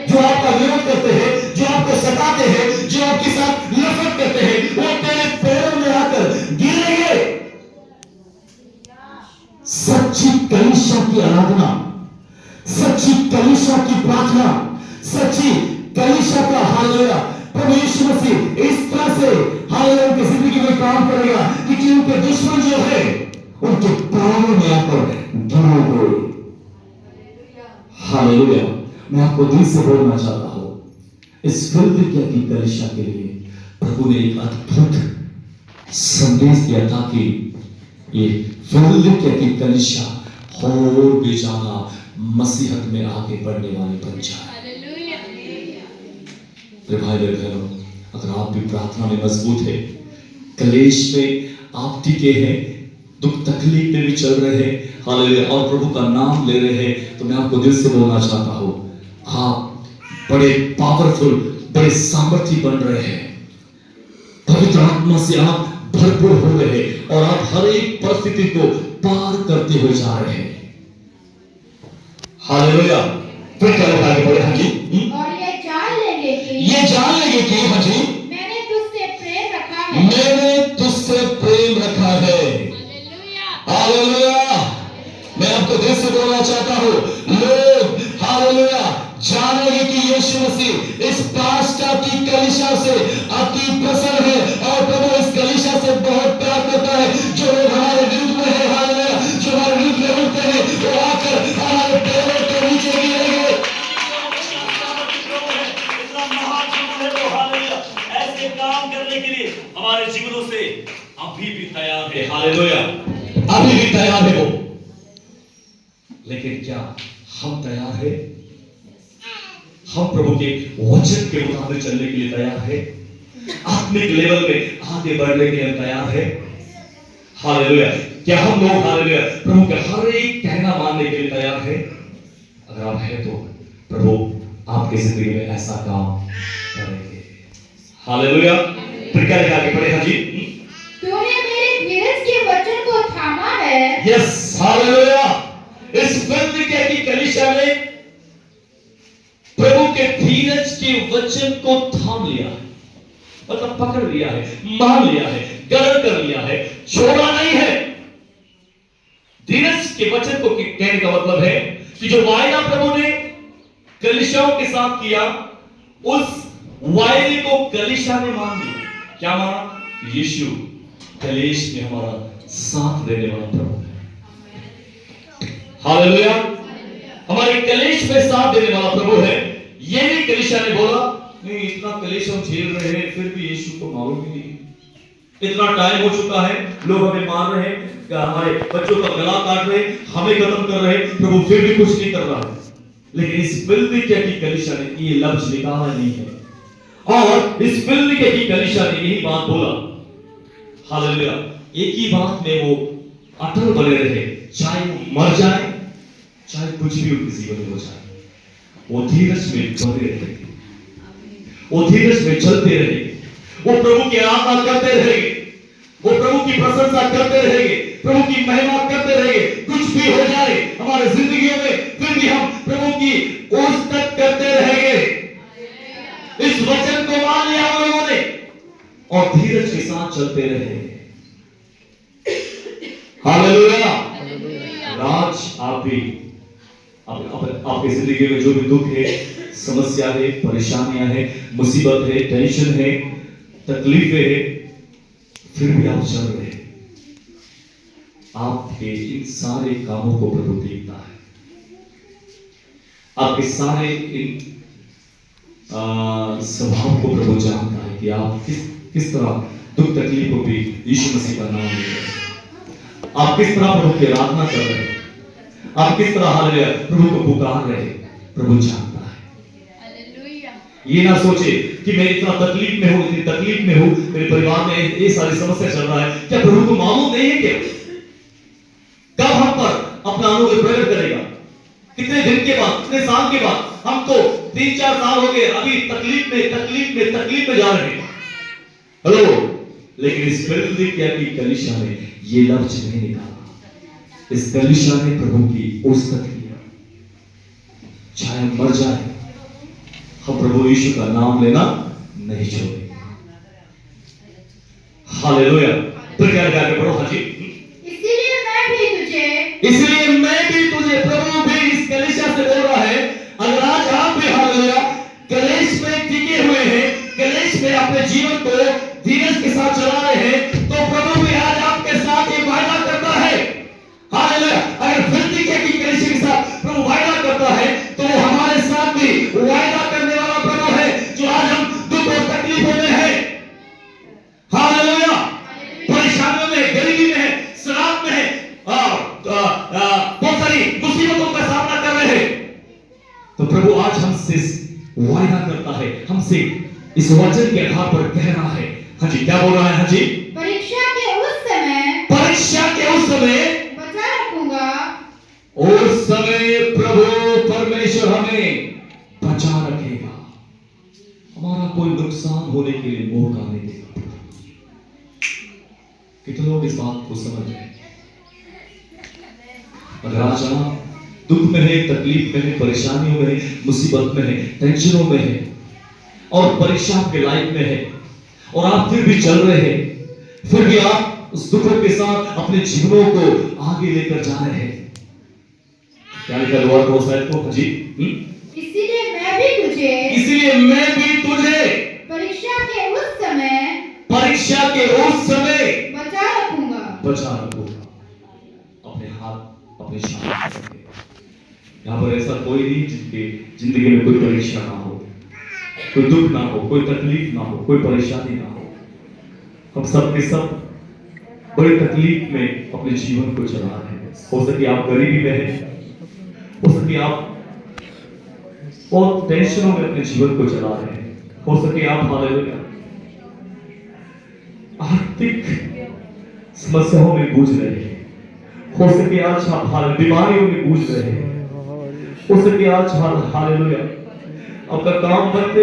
जो आपका विरोध करते हैं, जो आपको सताते हैं, जो आपके साथ नफरत करते हैं, वो तेरे पैरों में आकर गिरेंगे। सच्ची कलीसिया की आराधना, सच्ची कलीसिया की प्रार्थना, सच्ची कलीसिया का हालेलुया प्रभु यीशु मसीह इस तरह से हालेलुया उनकी जिंदगी में काम करेगा कि उनके दुश्मन जो है उनके पैरों में आकर गिरोगे। हालेलुया। मैं आपको दिल से बोलना चाहता हूं, इस फिलदिल्फिया की कलीसिया के लिए प्रभु ने एक अद्भुत संदेश दिया ताकि ये फिलदिल्फिया की कलीसिया और भी ज्यादा मसीहत में आगे बढ़ने वाली बन जाए। भाई बहनों, अगर आप भी प्रार्थना में मजबूत है, कलेश में आप टिके हैं, दुख तकलीफ में भी चल रहे हैं, हालेलुया, और प्रभु का नाम ले रहे हैं, तो मैं आपको दिल से बोलना चाहता हूं, आप बड़े पावरफुल, बड़े सामर्थ्य बन रहे हैं। पवित्र आत्मा से आप भरपूर हो रहे हैं और आप हर एक परिस्थिति को पार करते हुए जा रहे हैं। हालेलुया। फिर क्या लिखा है? पढ़े हाँ जी। और ये जान लेंगे कि हाँ जी, मैंने तुझसे प्रेम रखा है। मैंने तुझसे प्रेम रखा है। हालेलुया। मैं आपको दिल से बोलना चाहता हूं, लोग हालेलुया जानेंगे कि यीशु मसीह इस पास्टा की कलीसिया से अति प्रसन्न है और प्रभु इस कलीसिया से बहुत प्यार करता है। जो लोग हमारे विरुद्ध में है, हालेलुया, जो हमारे विरुद्ध में उठते हैं, वो आकर हमारे पैरों के नीचे गिरेंगे। इतना महान प्रभु है वो, हालेलुया, ऐसे काम करने के लिए हमारे जीवनों से अभी भी तैयार है। हालेलुया, अभी भी तैयार है वो। लेकिन क्या हम तैयार है? हम प्रभु के वचन के मुताबिक चलने के लिए तैयार है? आत्मिक लेवल में आगे बढ़ने के लिए तैयार है? हालेलुया। क्या हम लोग हालेलुया प्रभु के हर एक कहना मानने के लिए तैयार है? अगर आप है तो प्रभु आपकी जिंदगी में ऐसा काम करेंगे। हालेलुया। फिर क्या लिखा आगे पढ़े? हाँ जी। तूने मेरे धीरज के वचन को थामा है। Yes, hallelujah. इस फिलदिल्फिया की कलीसिया में प्रभु के धीरज के वचन को थाम लिया है, मतलब पकड़ लिया है, मान लिया है, ग्रहण कर लिया है, छोड़ा नहीं है। धीरज के वचन को कहने का मतलब है कि जो वायदा प्रभु ने कलीसियाओं के साथ किया, उस वायदे को कलीसिया ने मान लिया। क्या माना? यीशु कलेश में हमारा साथ देने वाला प्रभु है। हालेलुया। हमारे कलेश में साथ देने वाला प्रभु है। ये भी कलीसिया ने बोला, नहीं इतना कलेश हम झेल रहे हैं, फिर भी यीशु को मालूम ही नहीं। इतना टाइम हो चुका है, लोग हमें मार रहे हैं, हमारे बच्चों का गला काट रहे हैं, हमें खत्म कर रहे हैं, प्रभु फिर भी कुछ नहीं कर रहा है। लेकिन इस फिलदिल्फिया की कलीसिया ने ये लफ्ज निकाला नहीं है, और इस फिलदिल्फिया की कलीसिया ने यही बात बोला। हालेलुया। एक ही बात में वो अटल बने रहे, चाहे वो मर जाए, चाहे कुछ भी उनके जीवन में हो जाए, वो धीरज में बने रहे, वो धीरज में चलते रहे, वो प्रभु की आराधना करते रहेंगे, वो प्रभु की प्रशंसा करते रहेंगे, प्रभु की महिमा करते रहेंगे। कुछ भी हो जाए हमारे जिंदगियों में, और धीरज के साथ चलते रहे। हालेलुया। आज आप भी आपकी जिंदगी में जो भी दुख है, समस्या है, परेशानियां है, मुसीबत है, टेंशन है, तकलीफें है, फिर भी आप चल रहे हैं। आपके इन सारे कामों को प्रभु देखता है। आपके सारे इन स्वभाव को प्रभु जानता है कि आप किस तरह दुख तकलीफों पे यीशु मसीह का नाम ले रहे हैं। आप किस तरह प्रभु की आराधना कर रहे हैं, आप किस तरह हालेलुया प्रभु को पुकार रहे हैं, प्रभु जानता है। हालेलुया। ये ना सोचे कि मैं इतना तकलीफ में हूं, इतनी तकलीफ में हूं, मेरे परिवार में ये सारी समस्या चल रहा है, क्या प्रभु को मालूम नहीं है क्या कब हम पर अपना अनुग्रह प्रकट करेगा? कितने दिन के बाद, कितने साल के बाद? हम तो 3-4 साल हो गए अभी तकलीफ में जा रहे हैं। हेलो, लेकिन इस फिलहाल की कलीसिया ने ये लक्ष्य नहीं निकाला। इस कलीसिया ने प्रभु की उस्तत किया। चाहे मर जाए, हम प्रभु यीशु का नाम लेना नहीं छोड़ेंगे। हालेलुया। तो क्या गा के पढ़ो। हाँ जी। इसलिए मैं भी तुझे, प्रभु भी इस कलीसिया से बोल रहा है, अगर आज आप भी हालेलुया कलेश में टिके हुए हैं, कलेश में अपने जीवन को धीरज के साथ चला रहे हैं, तो प्रभु भी आज आपके साथ ये वायदा करता है। हालेलुया। अगर फिलहाल की कलीसिया के साथ प्रभु वायदा करता है, तो वो हमारे साथ भी वायदा करने वाला प्रभु है, जो आज हम दुख और तकलीफों में है, हालेलुया, परेशानियों में, गरीबी में है, शराब में है, बहुत सारी मुसीबतों का सामना कर रहे हैं, तो प्रभु आज हमसे वायदा करता है, हमसे इस वचन के आधार पर कह रहा है। हाँ जी, क्या बोल रहा है? हाँ जी। परीक्षा के उस समय बचा रखूंगा। उस समय प्रभु परमेश्वर हमें बचा रखेगा। हमारा कोई नुकसान होने के लिए मौका नहीं देगा। कितने लोग इस बात को समझ रहे हैं? अगर आज आप दुख में है, तकलीफ में है, परेशानियों में है, मुसीबत में है, टेंशनों में है और परीक्षा आपके लाइफ में है और आप फिर भी चल रहे हैं, फिर भी आप उस दुखों के साथ अपने जीवनों को आगे लेकर जा रहे हैं, क्या लिखा है को शायद को? जी। इसलिए मैं भी तुझे परीक्षा के उस समय बचा रखूंगा। अपने हाथ अपने शान। यहाँ पर ऐसा कोई नहीं जिसके जिंदगी में कोई परीक्षा ना हो, कोई दुख ना हो, कोई तकलीफ ना हो, कोई परेशानी ना हो। हम सब के सब बड़ी तकलीफ में अपने जीवन को चला रहे हैं। हो सके आप गरीबी में हैं, हो सके आप बहुत टेंशनों में अपने जीवन को चला रहे हैं, हो सके आप हालेलुया आर्थिक समस्याओं में जूझ रहे हैं, हो सके आज आप बीमारियों में जूझ रहे हैं, हो सके आज हालेलुया आपका काम बनते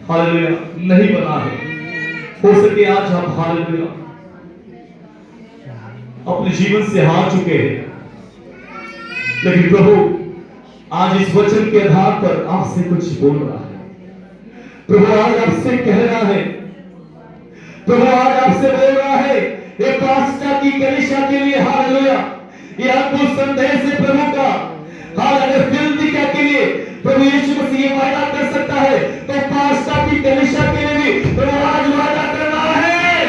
हालेलुया नहीं बना है, हो सके आज आप हालेलुया अपने जीवन से हार चुके हैं, लेकिन प्रभु आज इस वचन के आधार पर आपसे कुछ बोल रहा है। प्रभु आज आपसे कह रहा है, प्रभु आज आपसे बोल रहा है, ये पास्टा की कलीसिया के लिए हालेलुया ये अद्भुत संदेश है प्रभु का। हालेलुया फिलहाल के लिए प्रभु यीशु मसीह ये वायदा कर सकता है, तो पास्टा की कलीसिया के लिए भी प्रभु आज वायदा कर रहा है।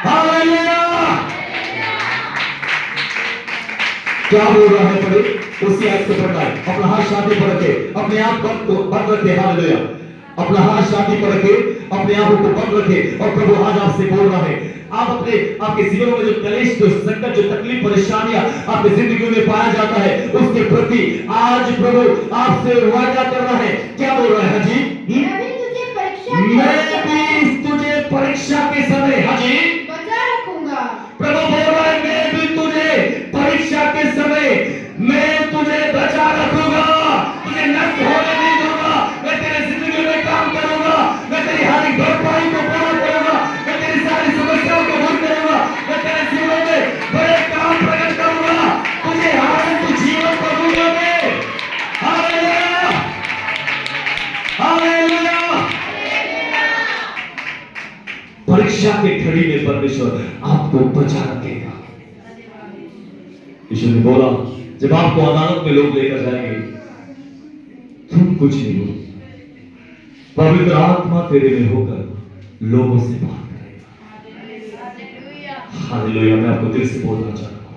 हालेलुया। क्या बोल रहा है? पढ़े उसी आयत से पढ़ना है। अपना हाथ छाती पर रखे, अपने आप बंद रखे। हालेलुया। अपना हाथ छाती पर रखे, अपने आप को बंद रखे और प्रभु आज आपसे बोल रहा है, आप आपके जीवन में जो कलेश, जो संकट, जो तकलीफ, परेशानियां आपकी जिंदगी में पाया जाता है, उसके प्रति आज प्रभु आपसे वायदा कर रहा है। क्या बोल रहा है? जी, मैं भी तुझे परीक्षा के समय हाँ जी बचा रखूंगा। प्रभु बोल रहा है, मैं भी तुझे परीक्षा के समय मैं तुझे बचा रखूंगा, तुझे नष्ट होने नहीं दूंगा। मैं तेरे जिंदगी में काम करूंगा, मैं तेरी हर एक भरपाई को पूरा करूंगा, मैं तेरी सारी समस्याओं को दूर करूंगा, मैं तेरे जीवन में बड़े काम प्रकट करूंगा, तुझे हार जीवन को दूंगा मैं। हालेलुया। आपको बचा रखेगा। यीशु ने बोला, जब आपको अदालत में लोग लेकर जाएंगे, तुम कुछ नहीं हो, पवित्र आत्मा तेरे में होकर लोगों से बात करेगा। हालेलुया। मैं आपको दिल से बोलना चाहता हूं,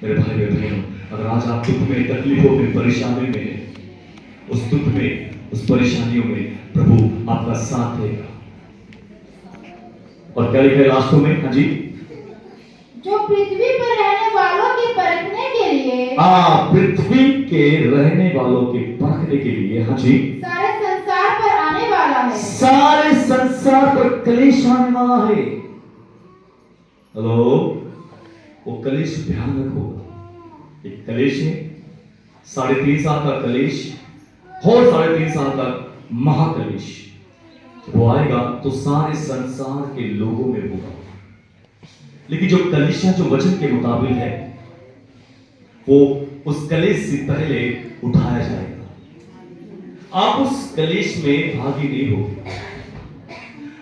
मेरे भाई मेरे बहनों, अगर आज आप दुख में, तकलीफों में, परेशानी में हैं, उस दुख में, उस परेशानियों में प्रभु आपका साथ देगा। और क्या लिखा है लास्टों में? हाँ जी, जो पृथ्वी पर रहने वालों के परखने के लिए, पृथ्वी के रहने वालों के परखने के लिए, हाँ जी, सारे संसार पर आने वाला है। सारे संसार पर कलेश आने वाला है। हेलो, वो कलेश भयानक होगा। एक कलेश है 3.5 साल का कलेश, और 3.5 साल का महाकलेश। वो आएगा तो सारे संसार के लोगों में होगा। लेकिन जो कलेशा जो वचन के मुताबिक है, वो उस कलेश से पहले उठाया जाएगा। आप उस कलेश में भागी नहीं होगे,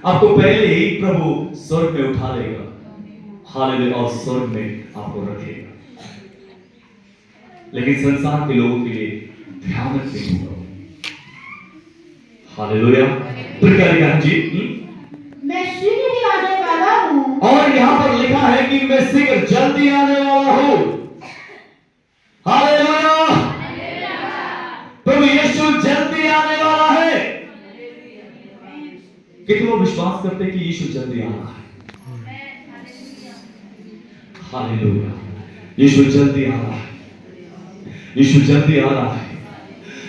आपको पहले ही प्रभु स्वर्ग में उठा लेगा। हालेलुया। और स्वर्ग में आपको रखेगा। लेकिन संसार के लोगों के लिए भयानक नहीं होगा। हालेलुया। फिर क्या लिखा है जी? मैं शीघ्र ही आने वाला हूँ। और यहां पर लिखा है कि मैं शीघ्र जल्दी आने वाला हूं। हालेलुया। प्रभु यीशु जल्दी आने वाला है। कितने लोग विश्वास करते हैं कि यीशु जल्दी आ रहा है? हालेलुया। यीशु जल्दी आ रहा है। यीशु जल्दी आ रहा है।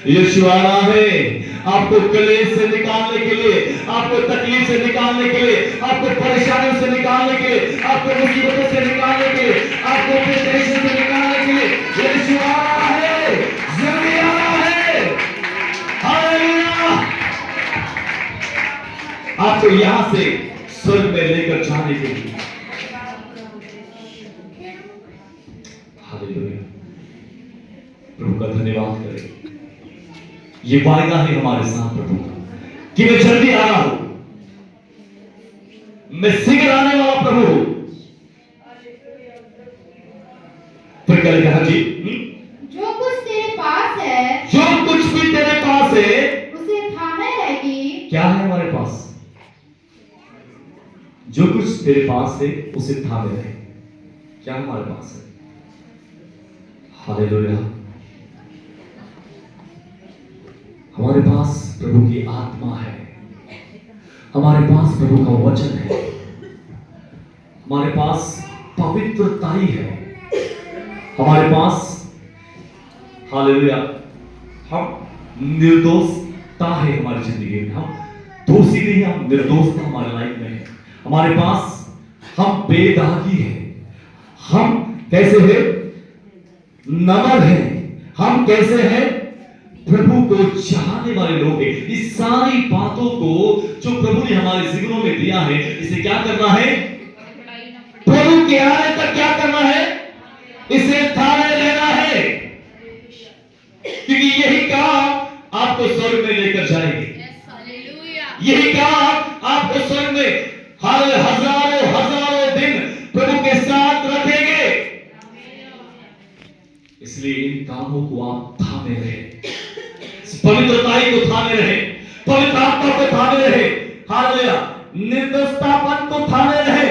यीशु आ रहा है आपको कलेश से निकालने के लिए, आपको तकलीफ से निकालने के लिए, आपको परेशानियों से निकालने के लिए, आपको मुसीबतों से निकालने के लिए, आपको टेंशन से निकालने के लिए यीशु आ रहा है, जल्दी आ रहा है। हालेलुया। आपको यहां से स्वर्ग में लेकर जाने के लिए। हालेलुया। प्रभु का धन्यवाद करें। ये वायदा है हमारे साथ प्रभु का कि मैं जल्दी आ रहा हूं, मैं शीघ्र आने वाला प्रभु हूं। फिर क्या लिखा जी? जो कुछ तेरे पास है, जो कुछ भी तेरे पास है, उसे थामे रहेगी। क्या है हमारे पास? जो कुछ तेरे पास है उसे थामे रहे। क्या हमारे पास है? हालेलुया। हमारे पास प्रभु की आत्मा है, हमारे पास प्रभु का वचन है, हमारे पास पवित्रताई है, हमारे पास हालेलुया हम निर्दोषता है हमारी जिंदगी में। हम दोषी नहीं, हम निर्दोषता हमारे लाइफ में है। हमारे पास हम बेदागी है, हम कैसे हैं? नम्र है, हम कैसे हैं? प्रभु को चाहने वाले लोग हैं। इस सारी बातों को जो प्रभु ने हमारे जीवनों में दिया है, इसे क्या करना है? प्रभु के आने तक क्या करना है? इसे थामे लेना है, क्योंकि यही काम आपको स्वर्ग में लेकर जाएंगे। यही काम आपको स्वर्ग में हजारों हजारों दिन प्रभु के साथ रखेंगे। इसलिए इन कामों को आप थामे रहे, पवित्रताई को थामे रहे, पवित्र आत्मा को थामे रहे, हालेलुया, निर्दोषतापन को थामे रहे,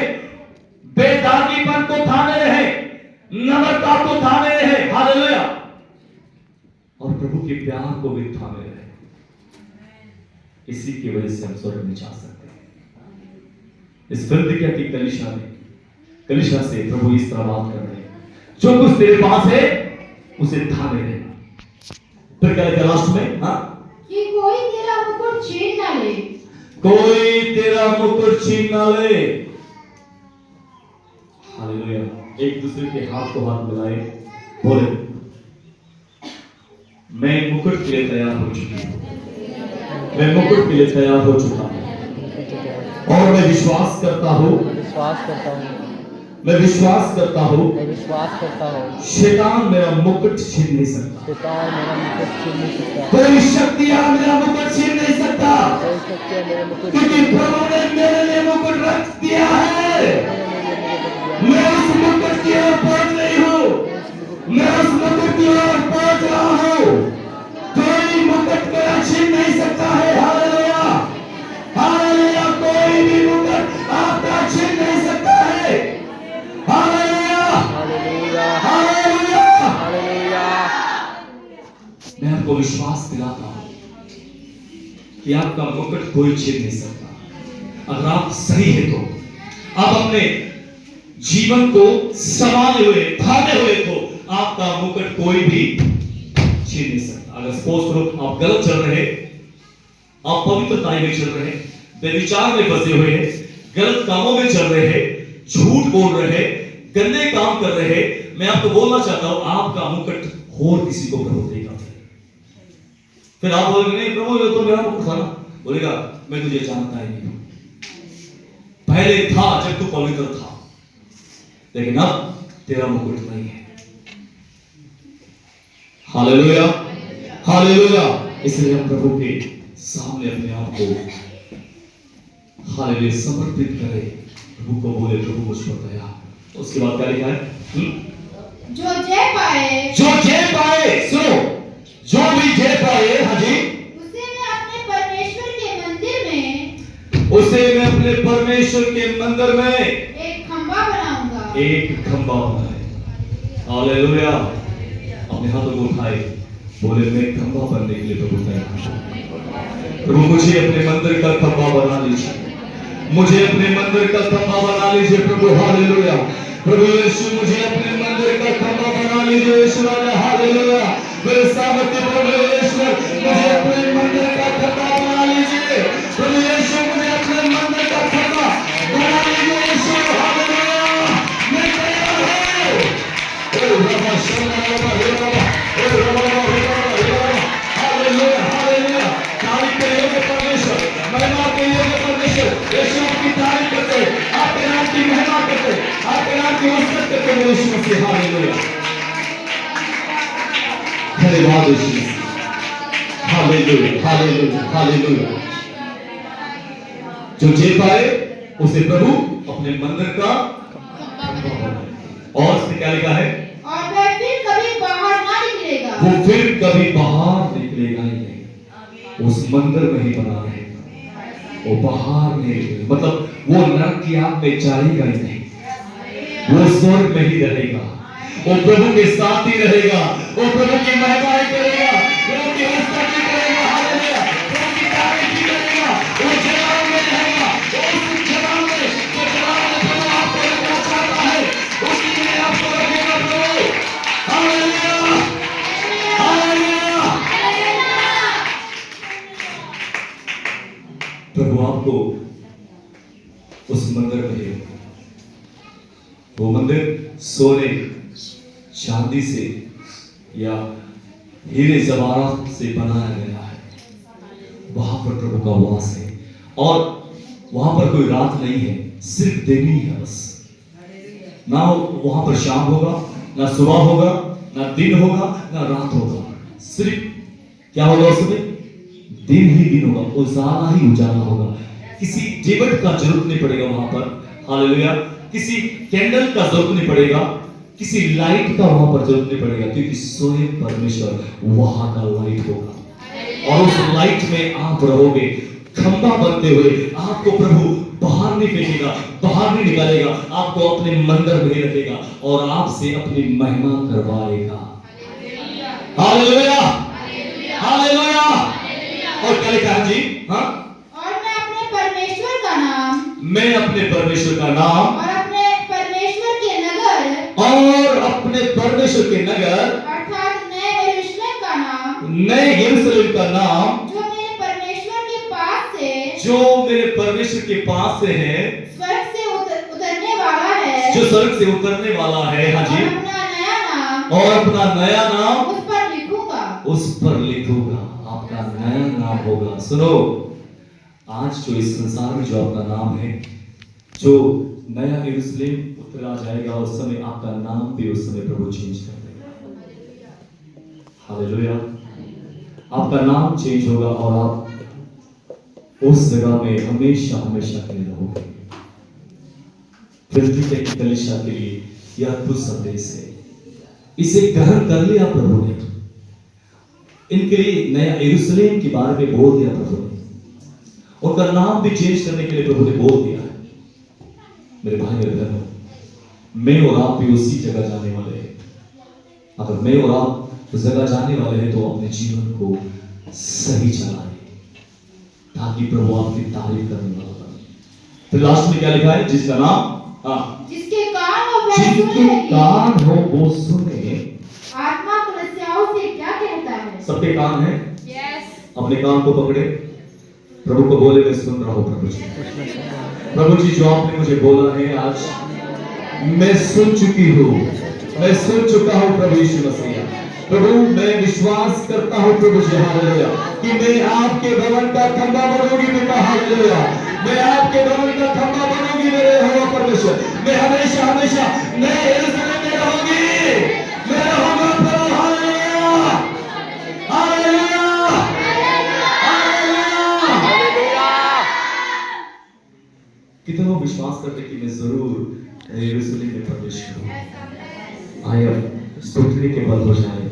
बेदागीपन को थामे रहे, नम्रता को थामे रहे, हालेलुया, और प्रभु के प्यार को भी थामे रहे। इसी की वजह से हम स्वर्ग में जा सकते हैं। इस फिलदिकिया की कलीसिया से प्रभु इस तरह बात कर रहे हैं, जो कुछ तेरे पास है उसे थामे रहे। फिर क्या लिखा लास्ट में? हाँ, कि कोई तेरा मुकुट छीन ना ले। कोई तेरा मुकुट छीन ना ले। हालेलुया। एक दूसरे के हाथ को हाथ मिलाए, बोले, मैं मुकुट के लिए तैयार हो चुकी हूं, मैं मुकुट के लिए तैयार हो चुका हूं, और मैं विश्वास करता हूं, मैं विश्वास करता हूं, शैतान मेरा मुकुट छीन नहीं सकता, कोई शक्तियां मेरा मुकुट छीन नहीं सकता, क्योंकि प्रभु ने मेरे लिए मुकुट रख दिया है। मैं उस मुकुट की ओर पहुंच रही हूं, मैं उस मुकुट की ओर पहुंच रहा हूं। कोई मुकुट मेरा छीन नहीं सकता है। Hallelujah, hallelujah. कोई भी मुकुट आपका छीन नहीं सकता है। Hallelujah, hallelujah, hallelujah. हालेलुया। मैं आपको विश्वास दिलाता हूं कि आपका मुकुट कोई छीन नहीं सकता। अगर आप सही है तो आप अपने जीवन को संभाले हुए, थामे हुए, तो आपका मुकुट कोई भी छीन नहीं सकता। अगर सपोज करो आप गलत चल रहे, आप पवित्रता में चल रहे, बेविचार में फंसे हुए हैं, गलत कामों में चल रहे हैं, झूठ बोल रहे हैं, गंदे काम कर रहे हैं, मैं आपको बोलना चाहता हूं आपका मुकुट और किसी को प्रभु देगा। फिर आप बोलेंगे नहीं प्रभु ये तो मेरा मुकुट था ना, बोलेगा मैं तुझे जानता ही नहीं, पहले था जब तू पवित्र था, लेकिन अब तेरा मुकुट नहीं है। Hallelujah, hallelujah. इसलिए हम प्रभु के सामने अपने आप को हालेलुया समर्पित करें, प्रभु को बोले प्रभु मुझ पर दया। उसके बाद क्या लिखा है? जो जय पाए, जो जय पाए, सुनो, जो भी जय पाए, हाँ जी, उसे मैं अपने परमेश्वर के मंदिर में, उसे मैं अपने परमेश्वर के मंदिर में एक खंभा बनाऊंगा। एक खंभा बनाए। हालेलुया। अपने हाथों को उठाए, बोले मैं खंभा बनने के लिए प्रभु तैयार हूं। प्रभु मुझे अपने मंदिर का खंभा बना लीजिए, मुझे अपने मंदिर का खंभा बना लीजिए प्रभु। हालेलुया। प्रभु यीशु मुझे अपने मंदिर का खंभा बना लीजिए यीशु। हालेलुया। मेरे सामर्थ्य प्रभु यीशु मुझे अपने मंदिर का खंभा बना लीजिए प्रभु यीशु, मुझे अपने मंदिर का खंभा बना लीजिए यीशु। हालेलुया। मैं तैयार हूं। ओ बाबा शरण बाबा, ओ बाबा, हालेलुया, हालेलुया। तारीफ के योग्य परमेश्वर, महिमा के योग्य परमेश्वर यीशु की तारीफ करते, आपके नाम की महिमा करते, आपके नाम की उन्नति करते हैं यीशु मसीह। हालेलुया, धन्यवाद यीशु। Hallelujah, hallelujah, hallelujah. जो जे पाए उसे प्रभु अपने मंदिर का और उसने क्या लिखा है? और वह फिर कभी बाहर ना निकलेगा। वो फिर कभी बाहर निकलेगा ही नहीं, उस मंदिर में ही बना रहेगा, वो बाहर नहीं निकलेगा। मतलब वो नरक की आग में जाएगा ही नहीं, वो स्वर्ग में ही रहेगा, वो प्रभु के साथ ही रहेगा, वो प्रभु की महिमा ही करेगा, प्रभु की स्तुति करेगा। हालेलुया। प्रभु की तारीफ ही करेगा, वो जलाल में रहेगा, वो उस जलाल में, जो जलाल में प्रभु आपको रखना चाहता है, उसी में आपको रखेगा प्रभु। Hallelujah, hallelujah. प्रभु आपको उस मंदिर में ले, वो मंदिर सोने चांदी से या हीरे जवाहरात से बनाया गया है, वहां पर प्रभु का वास है और वहां पर कोई रात नहीं है, सिर्फ दिन ही है बस। ना वहां पर शाम होगा, ना सुबह होगा, ना दिन होगा, ना रात होगा, सिर्फ क्या होगा उसमें? दिन ही दिन होगा, उजाला ही उजाला होगा। किसी डिबट का जरूरत नहीं पड़ेगा वहां पर। हालेलुया। किसी कैंडल का जरूरत नहीं पड़ेगा, किसी लाइट का वहां पर जरूरत नहीं पड़ेगा, क्योंकि स्वयं परमेश्वर वहां का लाइट होगा और उस लाइट में आप रहोगे। खंभा बनते हुए आपको प्रभु बाहर नहीं फेंकेगा, बाहर नहीं निकालेगा, आपको अपने मंदिर में ही रखेगा और आपसे अपनी महिमा करवाएगा। Hallelujah, hallelujah. और क्या लिखा है जी? हाँ, और मैं अपने परमेश्वर का नाम, मैं अपने परमेश्वर का नाम और अपने परमेश्वर के नगर, और अपने परमेश्वर के नगर अर्थात नए यरूशलेम का नाम, नए यरूशलेम का नाम, जो मेरे परमेश्वर के पास से, जो मेरे परमेश्वर के पास से है, स्वर्ग से उतरने वाला है, जो स्वर्ग से उतरने वाला है, हाँ जी, और अपना नया नाम, और अपना नया नाम उस पर लिखूंगा। उस पर लिखूंगा। आपका नया नाम होगा। सुनो, आज जो इस संसार में जो आपका नाम है, जो नया यरूशलेम उतरा जाएगा, उस समय आपका नाम भी उस समय प्रभु चेंज कर देगा। हालेलुया। आपका नाम चेंज होगा और आप उस जगह में हमेशा हमेशा के लिए रहोगे। पृथ्वी पे की कलीसिया के लिए यह अद्भुत संदेश है। इसे ग्रहण कर लिया प्रभु ने, इनके लिए नया यरूशलेम के बारे में बोल दिया प्रभु ने, उनका नाम भी चेंज करने के लिए प्रभु ने बोल दिया है। मेरे भाई मेरे बहनों, मैं और आप भी उसी जगह जाने वाले हैं। अगर मैं और आप उस जगह जाने वाले हैं तो अपने जीवन को सही चलाएं ताकि प्रभु आपकी तारीफ करने वाला बने। फिर लास्ट में क्या लिखा है? जिसका नाम, जिसके कान हो वह जिसके सुने। कान हो वो सुने। आत्मा कलीसियाओं से क्या कहता है? सबके कान है, यस। अपने कान को पकड़े, प्रभु को बोले मैं सुन रहा हूं प्रभु जी। प्रभु जी जो आपने मुझे बोला है आज मैं सुन चुकी हूँ, मैं सुन चुका हूँ प्रभु यीशु मसीह। प्रभु मैं विश्वास करता हूँ प्रभु जी हालेलुया कि मैं आपके भवन का खंभा बनूंगी पिता हालेलुया। मैं आपके भवन का खंभा बनूंगी मेरे यहोवा परमेश्वर। मैं हमेशा हमेशा नए यरूशलेम में रहूंगी, मैं रहूंगा प्रभु हालेलुया हालेलुया हालेलुया। कितने लोग विश्वास करते कि मैं जरूर यरूशलेम में प्रवेश करूंगा। आया घुटने के बल हो जाए।